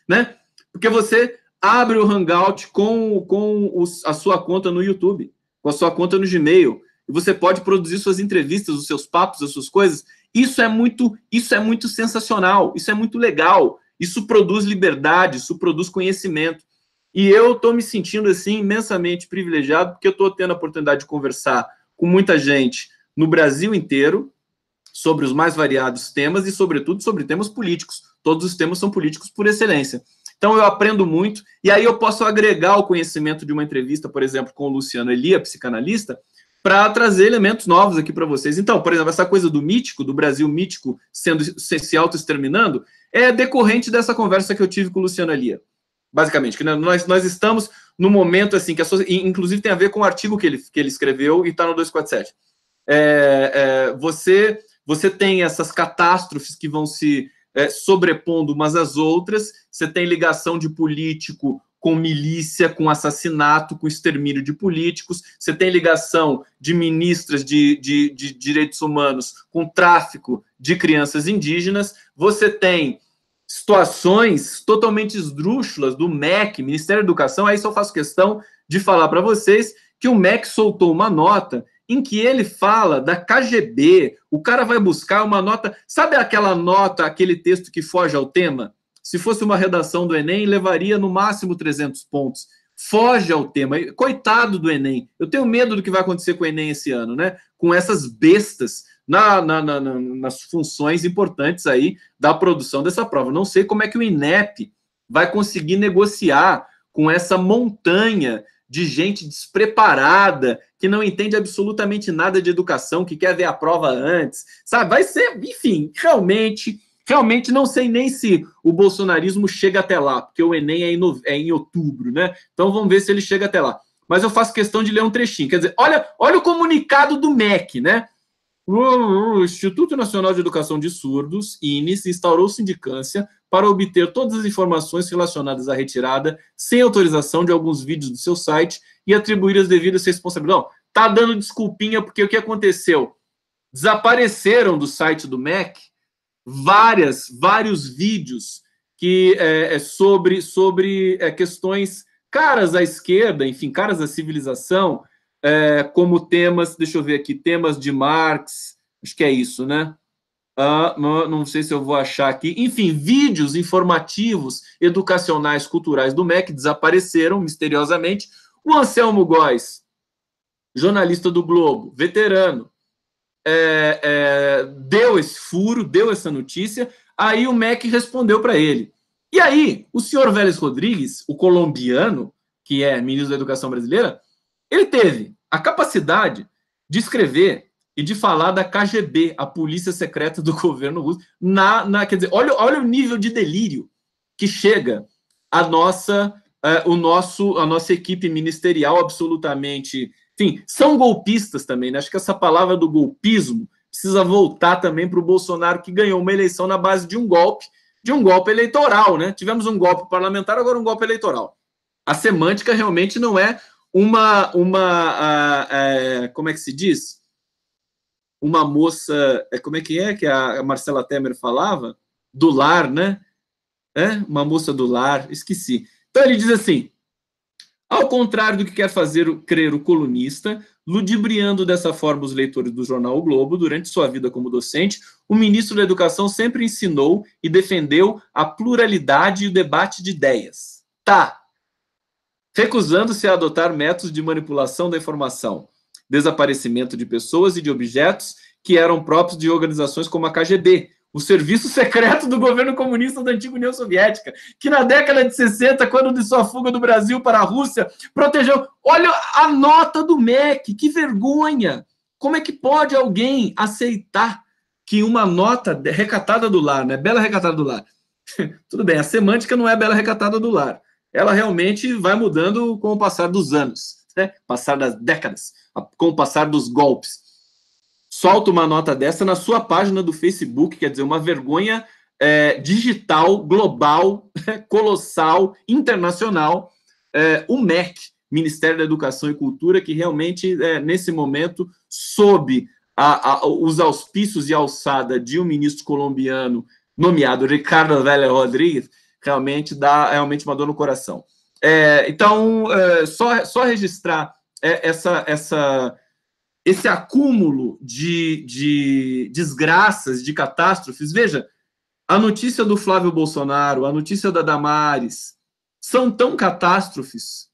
né? Porque você abre o Hangout com a sua conta no YouTube, com a sua conta no Gmail, e você pode produzir suas entrevistas, os seus papos, as suas coisas. Isso é muito sensacional, isso é muito legal, isso produz liberdade, isso produz conhecimento. E eu estou me sentindo, assim, imensamente privilegiado, porque eu estou tendo a oportunidade de conversar com muita gente no Brasil inteiro sobre os mais variados temas e, sobretudo, sobre temas políticos. Todos os temas são políticos por excelência. Então, eu aprendo muito, e aí eu posso agregar o conhecimento de uma entrevista, por exemplo, com o Luciano Elia, psicanalista, para trazer elementos novos aqui para vocês. Então, por exemplo, essa coisa do mítico, do Brasil mítico se auto-exterminando, é decorrente dessa conversa que eu tive com o Luciano Elia. Basicamente, que nós estamos no momento, assim, que inclusive tem a ver com o artigo que ele escreveu e está no 247. Você tem essas catástrofes que vão se sobrepondo umas às outras, você tem ligação de político com milícia, com assassinato, com extermínio de políticos, você tem ligação de ministras de direitos humanos com tráfico de crianças indígenas, você tem situações totalmente esdrúxulas do MEC, Ministério da Educação. Aí só faço questão de falar para vocês que o MEC soltou uma nota em que ele fala da KGB. O cara vai buscar uma nota, sabe aquela nota, aquele texto que foge ao tema? Se fosse uma redação do Enem, levaria no máximo 300 pontos. Foge ao tema. Coitado do Enem. Eu tenho medo do que vai acontecer com o Enem esse ano, né? Com essas bestas nas funções importantes aí da produção dessa prova. Não sei como é que o INEP vai conseguir negociar com essa montanha de gente despreparada, que não entende absolutamente nada de educação, que quer ver a prova antes, sabe? Vai ser, enfim, realmente não sei nem se o bolsonarismo chega até lá, porque o Enem é em outubro, né? Então vamos ver se ele chega até lá. Mas eu faço questão de ler um trechinho. Quer dizer, olha o comunicado do MEC, né? O Instituto Nacional de Educação de Surdos, INES, instaurou sindicância para obter todas as informações relacionadas à retirada sem autorização de alguns vídeos do seu site e atribuir as devidas responsabilidades. Não, tá dando desculpinha porque o que aconteceu? Desapareceram do site do MEC vários vídeos que sobre questões caras à esquerda, enfim, caras à civilização, como temas, deixa eu ver aqui, temas de Marx, acho que é isso, né? Não sei se eu vou achar aqui. Enfim, vídeos informativos, educacionais, culturais do MEC desapareceram misteriosamente. O Anselmo Góes, jornalista do Globo, veterano, deu esse furo, deu essa notícia, aí o MEC respondeu para ele. E aí, o senhor Vélez Rodrigues, o colombiano, que é ministro da Educação brasileira, ele teve a capacidade de escrever e de falar da KGB, a polícia secreta do governo russo, quer dizer, olha o nível de delírio que chega a nossa equipe ministerial absolutamente... Enfim, são golpistas também, né? Acho que essa palavra do golpismo precisa voltar também para o Bolsonaro, que ganhou uma eleição na base de um golpe eleitoral, né? Tivemos um golpe parlamentar, agora um golpe eleitoral. A semântica realmente não é como é que se diz? Uma moça, como é que a Marcela Temer falava? Do lar, né? Uma moça do lar, esqueci. Então ele diz assim: ao contrário do que quer crer o colunista, ludibriando dessa forma os leitores do jornal O Globo, durante sua vida como docente, o ministro da Educação sempre ensinou e defendeu a pluralidade e o debate de ideias. Recusando-se a adotar métodos de manipulação da informação, desaparecimento de pessoas e de objetos que eram próprios de organizações como a KGB, o serviço secreto do governo comunista da antiga União Soviética, que na década de 60, quando de sua fuga do Brasil para a Rússia, protegeu... Olha a nota do MEC, que vergonha! Como é que pode alguém aceitar que uma nota recatada do lar, né? Bela recatada do lar. Tudo bem, a semântica não é bela recatada do lar. Ela realmente vai mudando com o passar dos anos, né? Passar das décadas, com o passar dos golpes. Solta uma nota dessa na sua página do Facebook, quer dizer, uma vergonha digital, global, colossal, internacional. O MEC, Ministério da Educação e Cultura, que realmente, nesse momento, sob os auspícios e alçada de um ministro colombiano nomeado Ricardo Vélez Rodrigues, realmente dá uma dor no coração. Então, só registrar esse acúmulo de desgraças, de catástrofes. Veja, a notícia do Flávio Bolsonaro, a notícia da Damares, são tão catástrofes,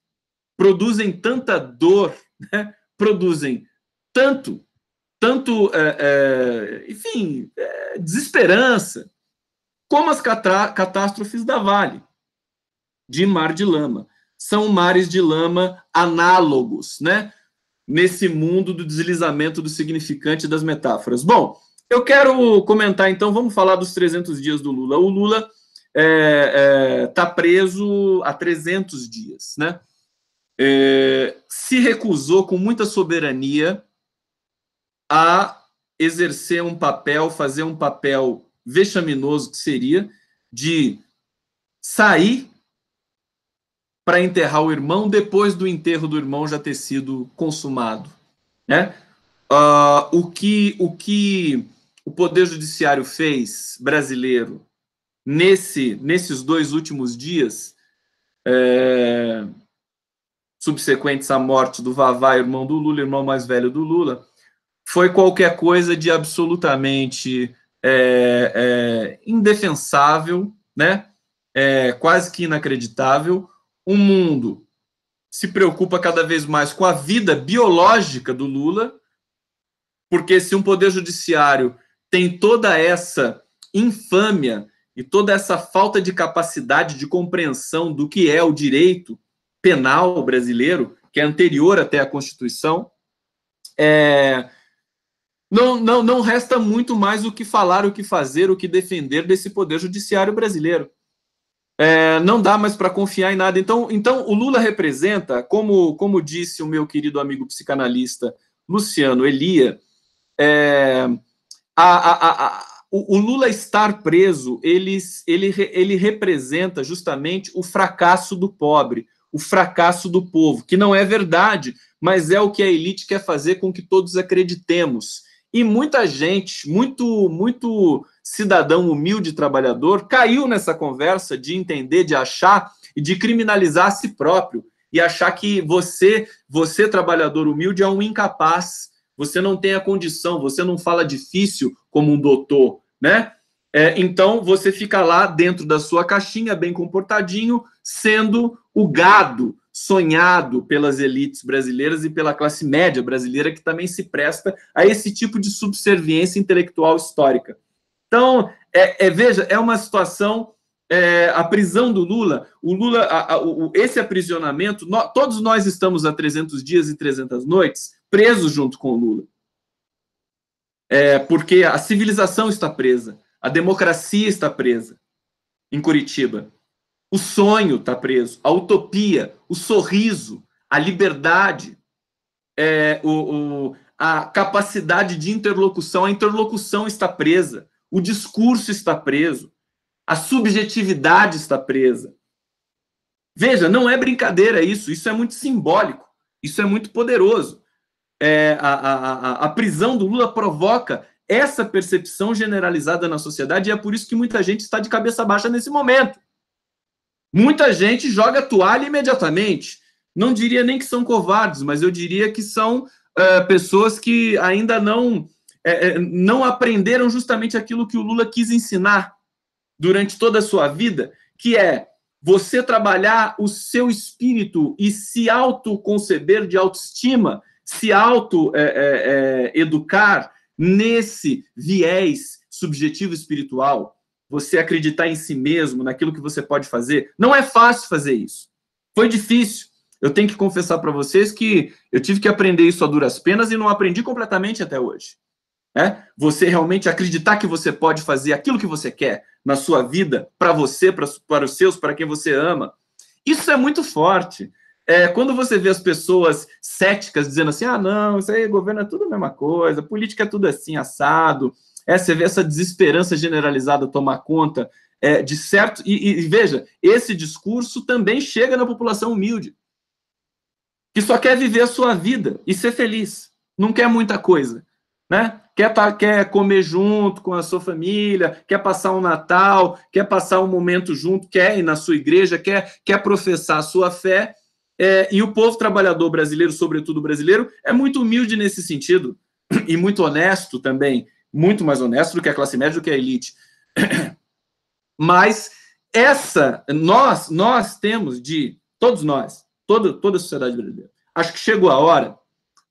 produzem tanta dor, né? Produzem tanto enfim, desesperança, como as catástrofes da Vale, de Mar de Lama. São mares de lama análogos, né? Nesse mundo do deslizamento do significante das metáforas. Bom, eu quero comentar, então, vamos falar dos 300 dias do Lula. O Lula está preso há 300 dias, né? Se recusou com muita soberania a exercer um papel, fazer um papel vexaminoso, que seria de sair para enterrar o irmão depois do enterro do irmão já ter sido consumado, né? O que o Poder Judiciário fez, brasileiro, nesses 2 últimos dias, subsequentes à morte do Vavá, irmão do Lula, irmão mais velho do Lula, foi qualquer coisa de absolutamente indefensável, né? Quase que inacreditável. O mundo se preocupa cada vez mais com a vida biológica do Lula, porque se um poder judiciário tem toda essa infâmia e toda essa falta de capacidade de compreensão do que é o direito penal brasileiro, que é anterior até à Constituição, não resta muito mais o que falar, o que fazer, o que defender desse poder judiciário brasileiro. Não dá mais para confiar em nada. Então, o Lula representa, como disse o meu querido amigo psicanalista Luciano Elia, o Lula estar preso, ele representa justamente o fracasso do pobre, o fracasso do povo, que não é verdade, mas é o que a elite quer fazer com que todos acreditemos. E muita gente, muito cidadão humilde trabalhador, caiu nessa conversa de entender, de achar e de criminalizar a si próprio, e achar que você trabalhador humilde, é um incapaz, você não tem a condição, você não fala difícil como um doutor, né? Então, você fica lá dentro da sua caixinha, bem comportadinho, sendo o gado sonhado pelas elites brasileiras e pela classe média brasileira, que também se presta a esse tipo de subserviência intelectual histórica. Então, veja, é uma situação, a prisão do Lula, esse aprisionamento, todos nós estamos há 300 dias e 300 noites presos junto com o Lula. Porque a civilização está presa, a democracia está presa em Curitiba. O sonho está preso, a utopia, o sorriso, a liberdade, a capacidade de interlocução, a interlocução está presa, o discurso está preso, a subjetividade está presa. Veja, não é brincadeira isso é muito simbólico, isso é muito poderoso. A prisão do Lula provoca essa percepção generalizada na sociedade, e é por isso que muita gente está de cabeça baixa nesse momento. Muita gente joga a toalha imediatamente. Não diria nem que são covardes, mas eu diria que são pessoas que ainda não aprenderam justamente aquilo que o Lula quis ensinar durante toda a sua vida, que é você trabalhar o seu espírito e se autoconceber de autoestima, se auto-educar nesse viés subjetivo espiritual, você acreditar em si mesmo, naquilo que você pode fazer. Não é fácil fazer isso. Foi difícil. Eu tenho que confessar para vocês que eu tive que aprender isso a duras penas e não aprendi completamente até hoje. Você realmente acreditar que você pode fazer aquilo que você quer na sua vida, para você, para os seus, para quem você ama. Isso é muito forte. Quando você vê as pessoas céticas dizendo assim, não, isso aí, governo é tudo a mesma coisa, política é tudo assim, assado, você vê essa desesperança generalizada tomar conta de certo... E veja, esse discurso também chega na população humilde, que só quer viver a sua vida e ser feliz, não quer muita coisa, né? Quer comer junto com a sua família, quer passar um Natal, quer passar um momento junto, quer ir na sua igreja, quer professar a sua fé, e o povo trabalhador brasileiro, sobretudo brasileiro, é muito humilde nesse sentido, e muito honesto também, muito mais honesto do que a classe média, do que a elite. Mas nós temos todos nós, toda a sociedade brasileira, acho que chegou a hora,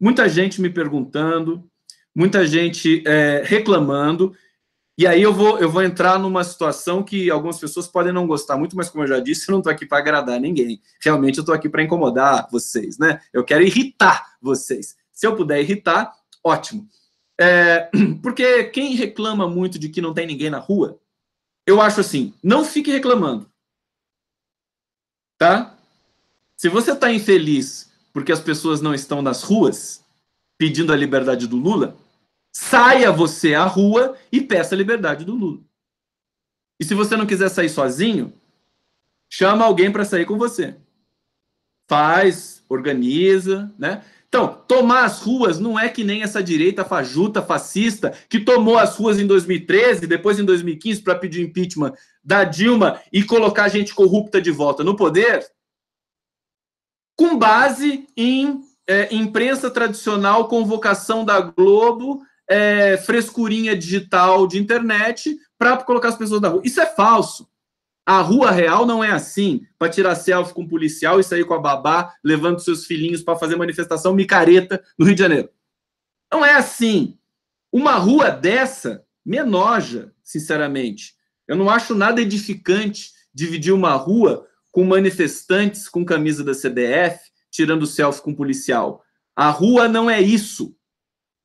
muita gente me perguntando, muita gente reclamando, e aí eu vou entrar numa situação que algumas pessoas podem não gostar muito, mas como eu já disse, eu não estou aqui para agradar ninguém. Realmente eu estou aqui para incomodar vocês, né? Eu quero irritar vocês. Se eu puder irritar, ótimo. Porque quem reclama muito de que não tem ninguém na rua, eu acho assim, não fique reclamando. Tá? Se você está infeliz porque as pessoas não estão nas ruas pedindo a liberdade do Lula, saia você à rua e peça a liberdade do Lula. E se você não quiser sair sozinho, chama alguém para sair com você. Faz, organiza, né? Então, tomar as ruas não é que nem essa direita fajuta, fascista, que tomou as ruas em 2013, depois em 2015 para pedir impeachment da Dilma e colocar gente corrupta de volta no poder, com base em imprensa tradicional, convocação da Globo, frescurinha digital de internet para colocar as pessoas na rua. Isso é falso. A rua real não é assim, para tirar selfie com um policial e sair com a babá, levando seus filhinhos para fazer manifestação micareta no Rio de Janeiro. Não é assim. Uma rua dessa me enoja, sinceramente. Eu não acho nada edificante dividir uma rua com manifestantes com camisa da CBF, tirando selfie com policial. A rua não é isso.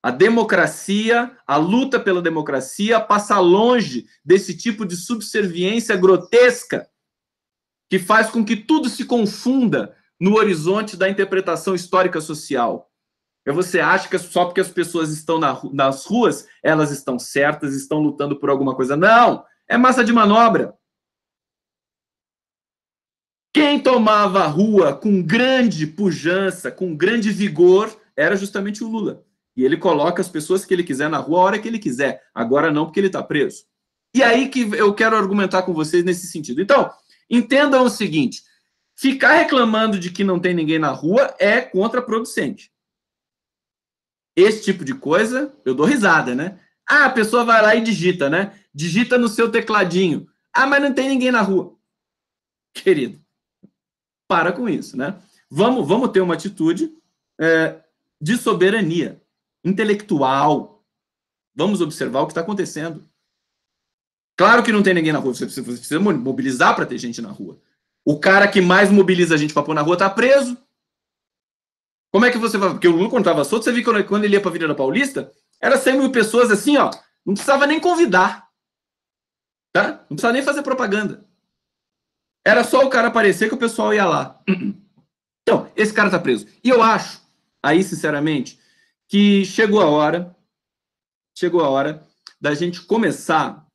A democracia, a luta pela democracia passa longe desse tipo de subserviência grotesca que faz com que tudo se confunda no horizonte da interpretação histórica social. E você acha que só porque as pessoas estão nas ruas, elas estão certas, estão lutando por alguma coisa. Não! É massa de manobra. Quem tomava a rua com grande pujança, com grande vigor, era justamente o Lula. E ele coloca as pessoas que ele quiser na rua a hora que ele quiser. Agora não, porque ele está preso. E aí que eu quero argumentar com vocês nesse sentido. Então, entendam o seguinte: ficar reclamando de que não tem ninguém na rua é contraproducente. Esse tipo de coisa, eu dou risada, né? Ah, a pessoa vai lá e digita, né? Digita no seu tecladinho. Ah, mas não tem ninguém na rua. Querido, para com isso, né? Vamos ter uma atitude de soberania intelectual. Vamos observar o que está acontecendo. Claro que não tem ninguém na rua. Você precisa mobilizar para ter gente na rua. O cara que mais mobiliza a gente para pôr na rua está preso. Como é que você vai... Porque o Lula, quando estava solto, você viu que quando ele ia para a Avenida Paulista, era 100 mil pessoas assim, ó. Não precisava nem convidar. Tá? Não precisava nem fazer propaganda. Era só o cara aparecer que o pessoal ia lá. Então, esse cara está preso. E eu acho, aí, sinceramente, que chegou a hora da gente começar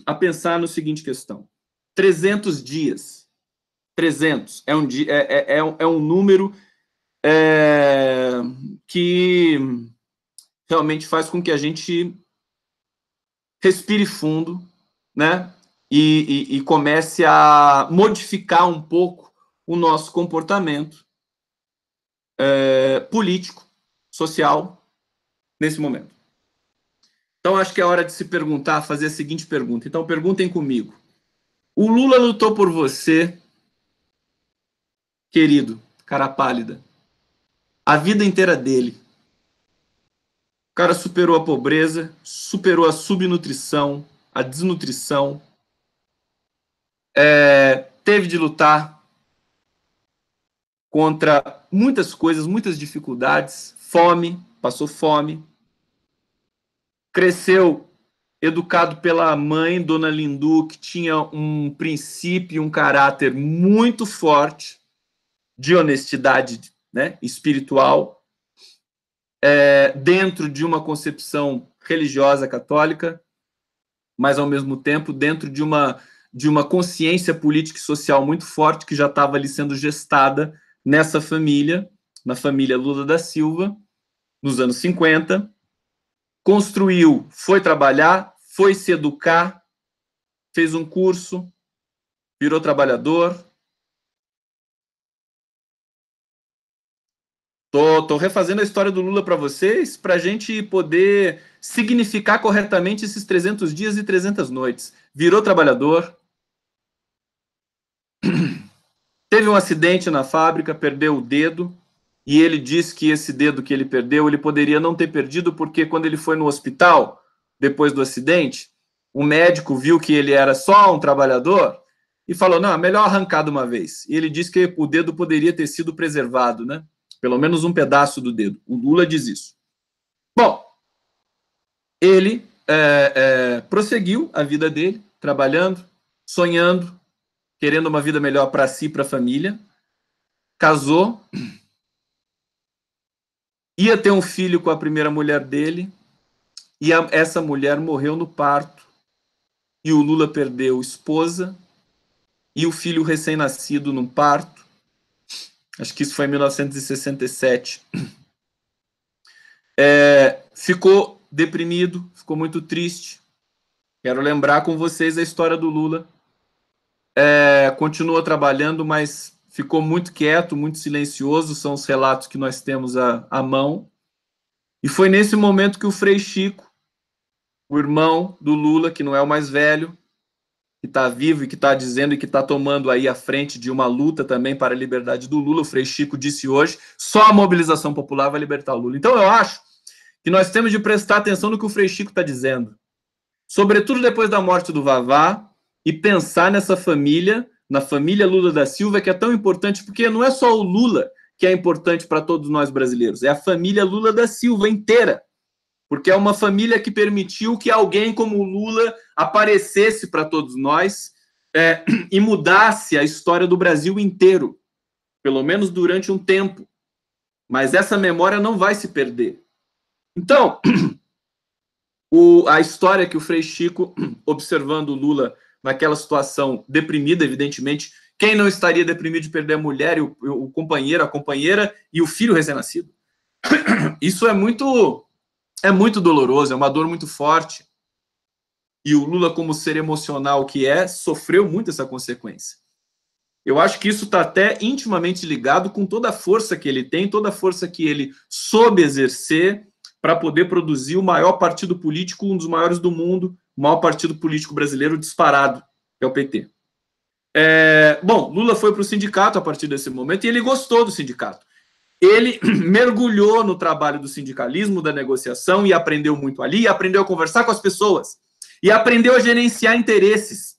a pensar no seguinte questão. 300 dias. 300 é um número que realmente faz com que a gente respire fundo, né? E comece a modificar um pouco o nosso comportamento político, social, nesse momento. Então, acho que é hora de se perguntar, fazer a seguinte pergunta. Então, perguntem comigo. O Lula lutou por você, querido, cara pálida, a vida inteira dele. O cara superou a pobreza, superou a subnutrição, a desnutrição, teve de lutar contra muitas coisas, muitas dificuldades, fome, passou fome, cresceu educado pela mãe, Dona Lindu, que tinha um princípio, um caráter muito forte de honestidade, né, espiritual, dentro de uma concepção religiosa católica, mas, ao mesmo tempo, dentro de uma consciência política e social muito forte que já estava ali sendo gestada nessa família, na família Lula da Silva, nos anos 50, construiu, foi trabalhar, foi se educar, fez um curso, virou trabalhador. Tô refazendo a história do Lula para vocês, para a gente poder significar corretamente esses 300 dias e 300 noites. Virou trabalhador, teve um acidente na fábrica, perdeu o dedo, e ele disse que esse dedo que ele perdeu, ele poderia não ter perdido, porque quando ele foi no hospital, depois do acidente, o médico viu que ele era só um trabalhador e falou, não, é melhor arrancar de uma vez. E ele disse que o dedo poderia ter sido preservado, né? Pelo menos um pedaço do dedo. O Lula diz isso. Bom, ele prosseguiu a vida dele, trabalhando, sonhando, querendo uma vida melhor para si e para a família. Casou, ia ter um filho com a primeira mulher dele, e essa mulher morreu no parto. E o Lula perdeu esposa e o filho recém-nascido num parto. Acho que isso foi em 1967. Ficou deprimido, ficou muito triste. Quero lembrar com vocês a história do Lula, continuou trabalhando, mas ficou muito quieto, muito silencioso, são os relatos que nós temos à mão. E foi nesse momento que o Frei Chico, o irmão do Lula, que não é o mais velho, que está vivo e que está dizendo e que está tomando aí a frente de uma luta também para a liberdade do Lula, o Frei Chico disse hoje, só a mobilização popular vai libertar o Lula. Então eu acho que nós temos de prestar atenção no que o Frei Chico está dizendo, sobretudo depois da morte do Vavá, e pensar nessa família, na família Lula da Silva, que é tão importante, porque não é só o Lula que é importante para todos nós brasileiros, é a família Lula da Silva inteira, porque é uma família que permitiu que alguém como o Lula aparecesse para todos nós e mudasse a história do Brasil inteiro, pelo menos durante um tempo. Mas essa memória não vai se perder. Então, a história que o Frei Chico, observando o Lula naquela situação deprimida, evidentemente, quem não estaria deprimido de perder a mulher, e o companheiro, a companheira e o filho recém-nascido? Isso é muito doloroso, é uma dor muito forte. E o Lula, como ser emocional que é, sofreu muito essa consequência. Eu acho que isso está até intimamente ligado com toda a força que ele tem, toda a força que ele soube exercer para poder produzir o maior partido político, um dos maiores do mundo, o maior partido político brasileiro disparado, que é o PT. Bom, Lula foi para o sindicato a partir desse momento e ele gostou do sindicato. Ele mergulhou no trabalho do sindicalismo, da negociação, e aprendeu muito ali, e aprendeu a conversar com as pessoas, e aprendeu a gerenciar interesses.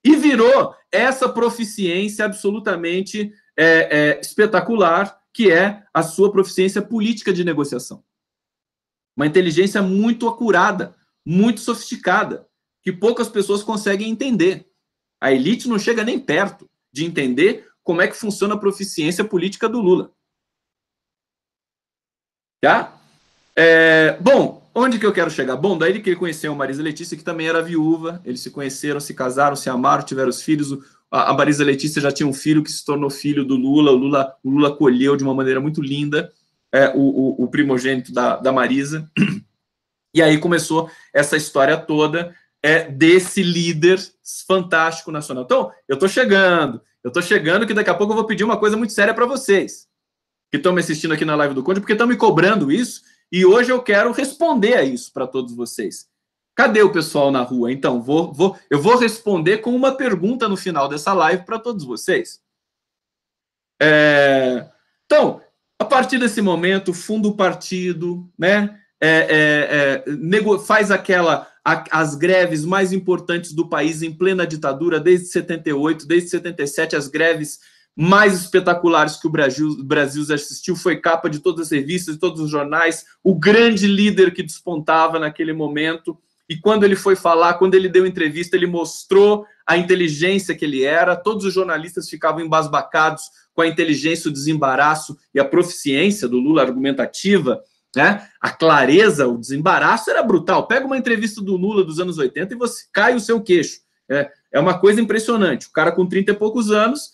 E virou essa proficiência absolutamente espetacular, que é a sua proficiência política de negociação. Uma inteligência muito acurada, muito sofisticada, que poucas pessoas conseguem entender. A elite não chega nem perto de entender como é que funciona a proficiência política do Lula. Tá? Bom, onde que eu quero chegar? Bom, daí que ele conheceu a Marisa Letícia, que também era viúva, eles se conheceram, se casaram, se amaram, tiveram os filhos. A Marisa Letícia já tinha um filho que se tornou filho do Lula, o Lula acolheu de uma maneira muito linda o primogênito da Marisa. E aí começou essa história toda desse líder fantástico nacional. Então, eu tô chegando, que daqui a pouco eu vou pedir uma coisa muito séria para vocês, que estão me assistindo aqui na live do Conde, porque estão me cobrando isso, e hoje eu quero responder a isso para todos vocês. Cadê o pessoal na rua? Então, eu vou responder com uma pergunta no final dessa live para todos vocês. Então, a partir desse momento, funda o partido, né? Faz as greves mais importantes do país em plena ditadura, desde 78, desde 77, as greves mais espetaculares que o Brasil já assistiu, foi capa de todas as revistas, de todos os jornais, o grande líder que despontava naquele momento. E quando ele foi falar, quando ele deu entrevista, ele mostrou a inteligência que ele era, todos os jornalistas ficavam embasbacados com a inteligência, o desembaraço e a proficiência do Lula argumentativa, né? A clareza, o desembaraço era brutal. Pega uma entrevista do Lula dos anos 80 e você cai o seu queixo. É uma coisa impressionante. O cara com 30 e poucos anos,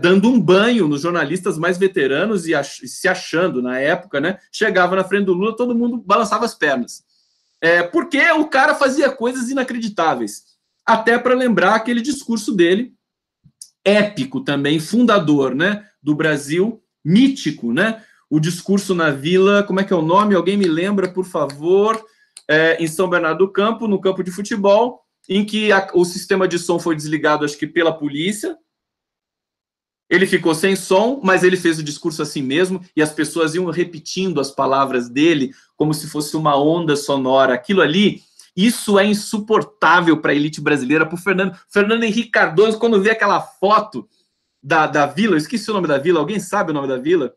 dando um banho nos jornalistas mais veteranos e se achando, na época, né? Chegava na frente do Lula, todo mundo balançava as pernas. Porque o cara fazia coisas inacreditáveis. Até para lembrar aquele discurso dele, épico também, fundador, né, do Brasil, mítico, né? O discurso na Vila, como é que é o nome? Alguém me lembra, por favor? Em São Bernardo do Campo, no campo de futebol, em que o sistema de som foi desligado, acho que pela polícia. Ele ficou sem som, mas ele fez o discurso assim mesmo, e as pessoas iam repetindo as palavras dele como se fosse uma onda sonora. Aquilo ali, isso é insuportável para a elite brasileira, para o Fernando Henrique Cardoso, quando vê aquela foto da vila, eu esqueci o nome da vila, alguém sabe o nome da vila?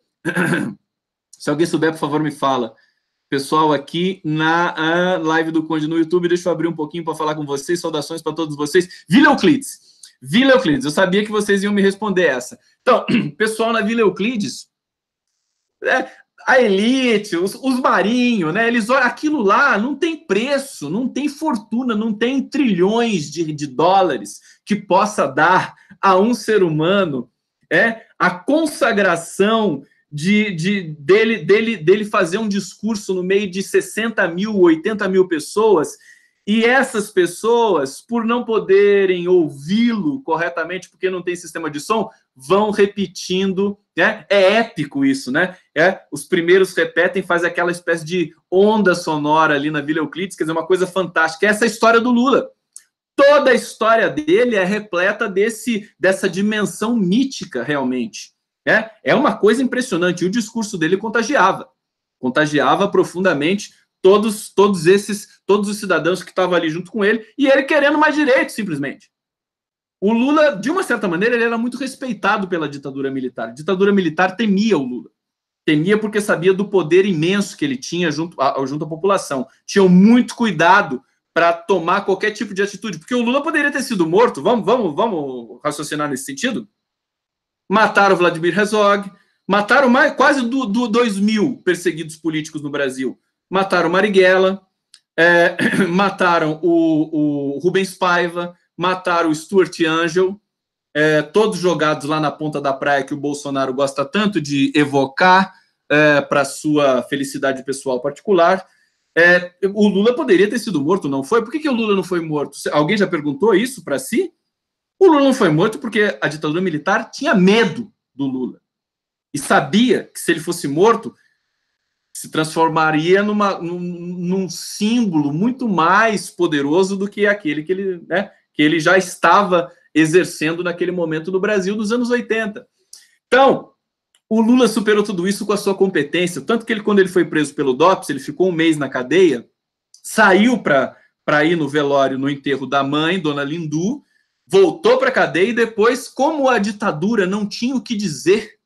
Se alguém souber, por favor, me fala. Pessoal, aqui na live do Conde no YouTube, deixa eu abrir um pouquinho para falar com vocês, saudações para todos vocês. Vila Euclides. Vila Euclides, eu sabia que vocês iam me responder essa. Então, pessoal na Vila Euclides, a elite, os marinhos, né? Eles olham aquilo lá, não tem preço, não tem fortuna, não tem trilhões de dólares que possa dar a um ser humano a consagração dele fazer um discurso no meio de 60 mil, 80 mil pessoas E essas pessoas, por não poderem ouvi-lo corretamente, porque não tem sistema de som, vão repetindo, né? É épico isso, né? Os primeiros repetem, faz aquela espécie de onda sonora ali na Vila Euclides, quer dizer, uma coisa fantástica. Essa é a história do Lula. Toda a história dele é repleta dessa dimensão mítica, realmente. É uma coisa impressionante. E o discurso dele contagiava profundamente todos os cidadãos que estavam ali junto com ele, e ele querendo mais direitos, simplesmente. O Lula, de uma certa maneira, ele era muito respeitado pela ditadura militar. A ditadura militar temia o Lula. Temia porque sabia do poder imenso que ele tinha junto à população. Tinham muito cuidado para tomar qualquer tipo de atitude, porque o Lula poderia ter sido morto. Vamos raciocinar nesse sentido? Mataram o Vladimir Herzog, mataram quase 2.000 perseguidos políticos no Brasil. Mataram o Marighella, mataram o Rubens Paiva, mataram o Stuart Angel, todos jogados lá na ponta da praia que o Bolsonaro gosta tanto de evocar para sua felicidade pessoal particular. O Lula poderia ter sido morto, não foi? Por que o Lula não foi morto? Alguém já perguntou isso para si? O Lula não foi morto porque a ditadura militar tinha medo do Lula. E sabia que se ele fosse morto, se transformaria num símbolo muito mais poderoso do que aquele que ele já estava exercendo naquele momento no Brasil dos anos 80. Então, o Lula superou tudo isso com a sua competência, tanto que quando ele foi preso pelo DOPS, ele ficou um mês na cadeia, saiu para ir no velório, no enterro da mãe, Dona Lindu, voltou para a cadeia e depois, como a ditadura não tinha o que dizer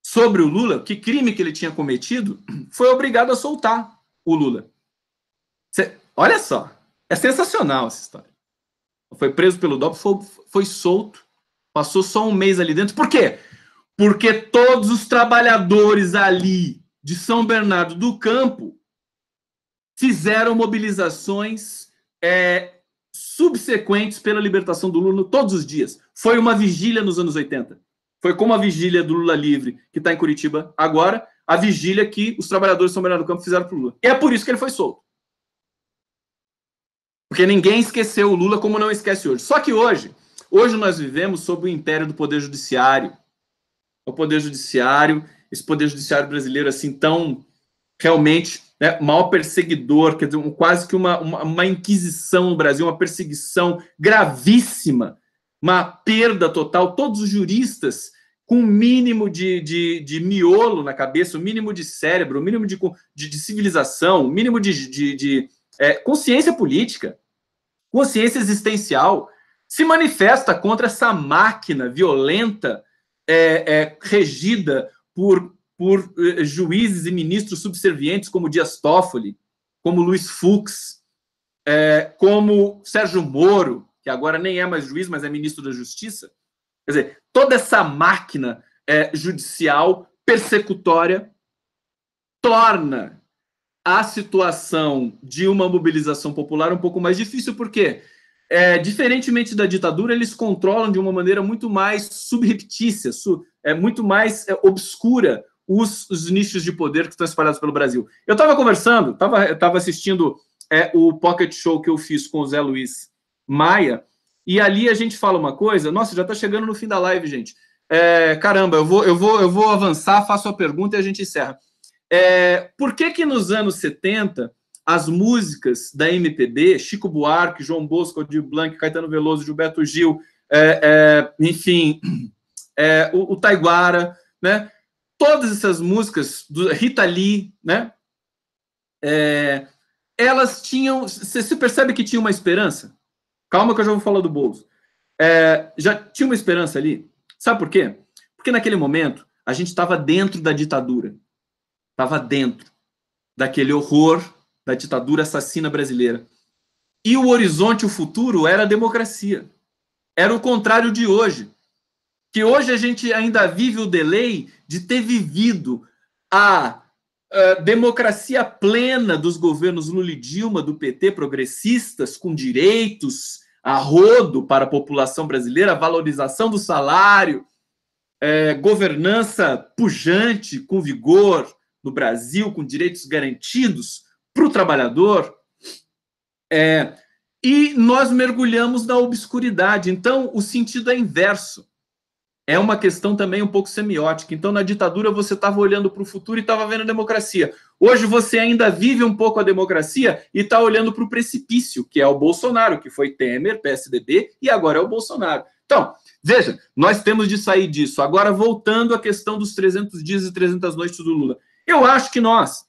sobre o Lula, que crime que ele tinha cometido, foi obrigado a soltar o Lula. Olha só, é sensacional essa história. Foi preso pelo DOPS, foi solto, passou só um mês ali dentro. Por quê? Porque todos os trabalhadores ali de São Bernardo do Campo fizeram mobilizações subsequentes pela libertação do Lula todos os dias. Foi uma vigília nos anos 80. Foi como a vigília do Lula livre, que está em Curitiba agora, a vigília que os trabalhadores de São Bernardo do Campo fizeram para o Lula. E é por isso que ele foi solto. Porque ninguém esqueceu o Lula como não esquece hoje. Só que hoje nós vivemos sob o império do Poder Judiciário. O Poder Judiciário, esse Poder Judiciário brasileiro assim tão realmente maior perseguidor, quer dizer, quase que uma inquisição no Brasil, uma perseguição gravíssima, uma perda total. Todos os juristas com o mínimo de miolo na cabeça, o mínimo de cérebro, o mínimo de civilização, o mínimo de consciência política, consciência existencial, se manifesta contra essa máquina violenta regida por juízes e ministros subservientes como Dias Toffoli, como Luiz Fux, como Sérgio Moro, que agora nem é mais juiz, mas é ministro da Justiça. Quer dizer, toda essa máquina judicial persecutória torna a situação de uma mobilização popular um pouco mais difícil, porque, diferentemente da ditadura, eles controlam de uma maneira muito mais subreptícia, muito mais obscura os nichos de poder que estão espalhados pelo Brasil. Eu estava conversando, estava assistindo o Pocket Show que eu fiz com o Zé Luiz Maia, e ali a gente fala uma coisa. Nossa, já está chegando no fim da live, gente. Caramba, eu vou avançar, faço a pergunta e a gente encerra. Por que nos anos 70 as músicas da MPB, Chico Buarque, João Bosco, Aldir Blanc, Caetano Veloso, Gilberto Gil, enfim, o Taiguara, né? Todas essas músicas, Rita Lee, né? Elas tinham... Você se percebe que tinha uma esperança? Calma que eu já vou falar do Boulos. Já tinha uma esperança ali. Sabe por quê? Porque naquele momento a gente estava dentro da ditadura. Estava dentro daquele horror da ditadura assassina brasileira. E o horizonte, o futuro, era a democracia. Era o contrário de hoje. Que hoje a gente ainda vive o delay de ter vivido a democracia plena dos governos Lula e Dilma, do PT, progressistas, com direitos a rodo para a população brasileira, a valorização do salário, governança pujante, com vigor no Brasil, com direitos garantidos para o trabalhador. E nós mergulhamos na obscuridade. Então, o sentido é inverso. É uma questão também um pouco semiótica. Então, na ditadura, você estava olhando para o futuro e estava vendo a democracia. Hoje, você ainda vive um pouco a democracia e está olhando para o precipício, que é o Bolsonaro, que foi Temer, PSDB, e agora é o Bolsonaro. Então, veja, nós temos de sair disso. Agora, voltando à questão dos 300 dias e 300 noites do Lula. Eu acho que nós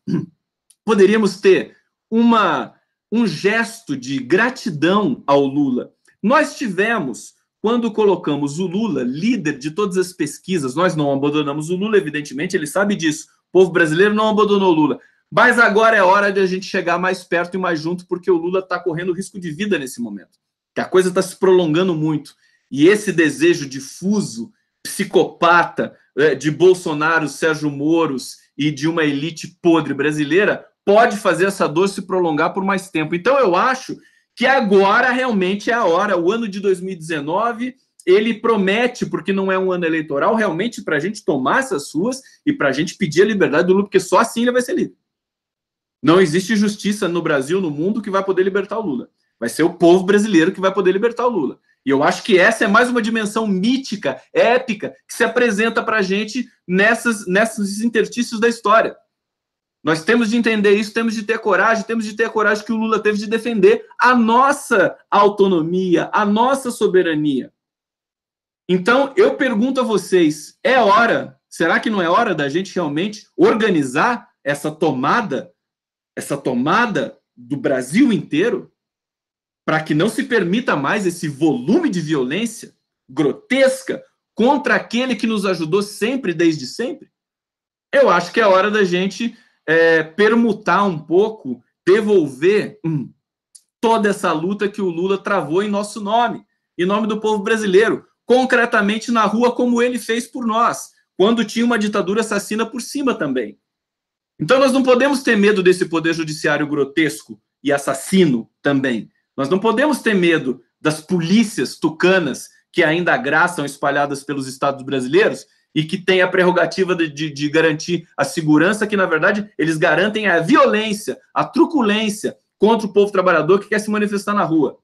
poderíamos ter um gesto de gratidão ao Lula. Nós tivemos, quando colocamos o Lula líder de todas as pesquisas, nós não abandonamos o Lula, evidentemente, ele sabe disso. O povo brasileiro não abandonou o Lula. Mas agora é hora de a gente chegar mais perto e mais junto, porque o Lula está correndo risco de vida nesse momento. Que a coisa está se prolongando muito. E esse desejo difuso, psicopata, de Bolsonaro, Sérgio Moros e de uma elite podre brasileira, pode fazer essa dor se prolongar por mais tempo. Então, eu acho que agora realmente é a hora. O ano de 2019, ele promete, porque não é um ano eleitoral, realmente para a gente tomar essas ruas e para a gente pedir a liberdade do Lula, porque só assim ele vai ser livre. Não existe justiça no Brasil, no mundo, que vai poder libertar o Lula. Vai ser o povo brasileiro que vai poder libertar o Lula. E eu acho que essa é mais uma dimensão mítica, épica, que se apresenta para a gente nesses interstícios da história. Nós temos de entender isso, temos de ter a coragem que o Lula teve de defender a nossa autonomia, a nossa soberania. Então, eu pergunto a vocês, é hora, será que não é hora da gente realmente organizar essa tomada do Brasil inteiro, para que não se permita mais esse volume de violência grotesca contra aquele que nos ajudou sempre, desde sempre? Eu acho que é hora da gente permutar um pouco, devolver toda essa luta que o Lula travou em nosso nome, em nome do povo brasileiro, concretamente na rua, como ele fez por nós, quando tinha uma ditadura assassina por cima também. Então, nós não podemos ter medo desse poder judiciário grotesco e assassino também. Nós não podemos ter medo das polícias tucanas que ainda agraçam espalhadas pelos estados brasileiros e que têm a prerrogativa de garantir a segurança, que, na verdade, eles garantem a violência, a truculência contra o povo trabalhador que quer se manifestar na rua.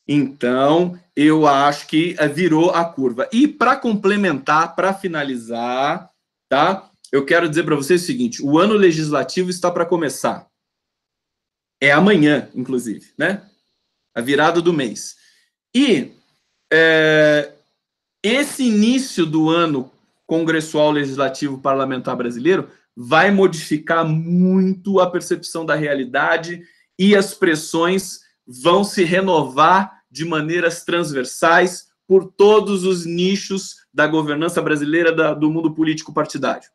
Então, eu acho que virou a curva. E, para complementar, para finalizar, tá? Eu quero dizer para vocês o seguinte, o ano legislativo está para começar. É amanhã, inclusive, né? A virada do mês. E esse início do ano congressual legislativo parlamentar brasileiro vai modificar muito a percepção da realidade e as pressões vão se renovar de maneiras transversais por todos os nichos da governança brasileira, do mundo político partidário.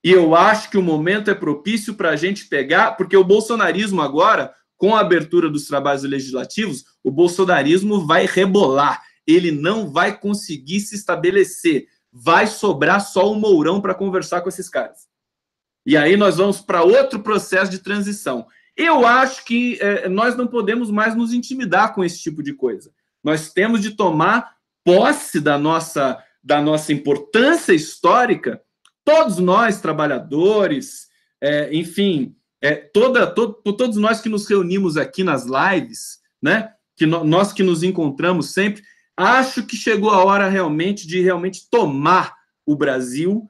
E eu acho que o momento é propício para a gente pegar, porque o bolsonarismo agora, com a abertura dos trabalhos legislativos, o bolsonarismo vai rebolar, ele não vai conseguir se estabelecer, vai sobrar só o Mourão para conversar com esses caras. E aí nós vamos para outro processo de transição. Eu acho que nós não podemos mais nos intimidar com esse tipo de coisa. Nós temos de tomar posse da nossa importância histórica. Todos nós, trabalhadores, enfim, todos nós que nos reunimos aqui nas lives, né, nós que nos encontramos sempre, acho que chegou a hora de tomar o Brasil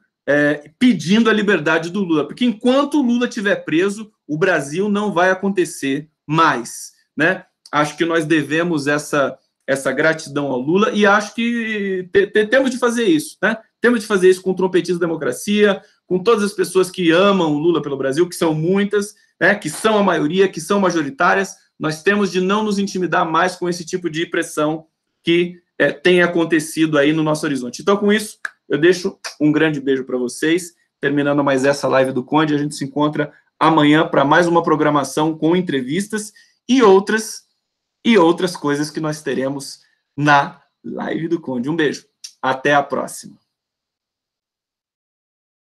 pedindo a liberdade do Lula, porque enquanto o Lula estiver preso, o Brasil não vai acontecer mais, né? Acho que nós devemos essa gratidão ao Lula e acho que temos de fazer isso, né? Temos de fazer isso com o trompetismo da democracia, com todas as pessoas que amam o Lula pelo Brasil, que são muitas, né, que são a maioria, que são majoritárias. Nós temos de não nos intimidar mais com esse tipo de pressão que tem acontecido aí no nosso horizonte. Então, com isso, eu deixo um grande beijo para vocês. Terminando mais essa live do Conde, a gente se encontra amanhã para mais uma programação com entrevistas e outras coisas que nós teremos na live do Conde. Um beijo. Até a próxima.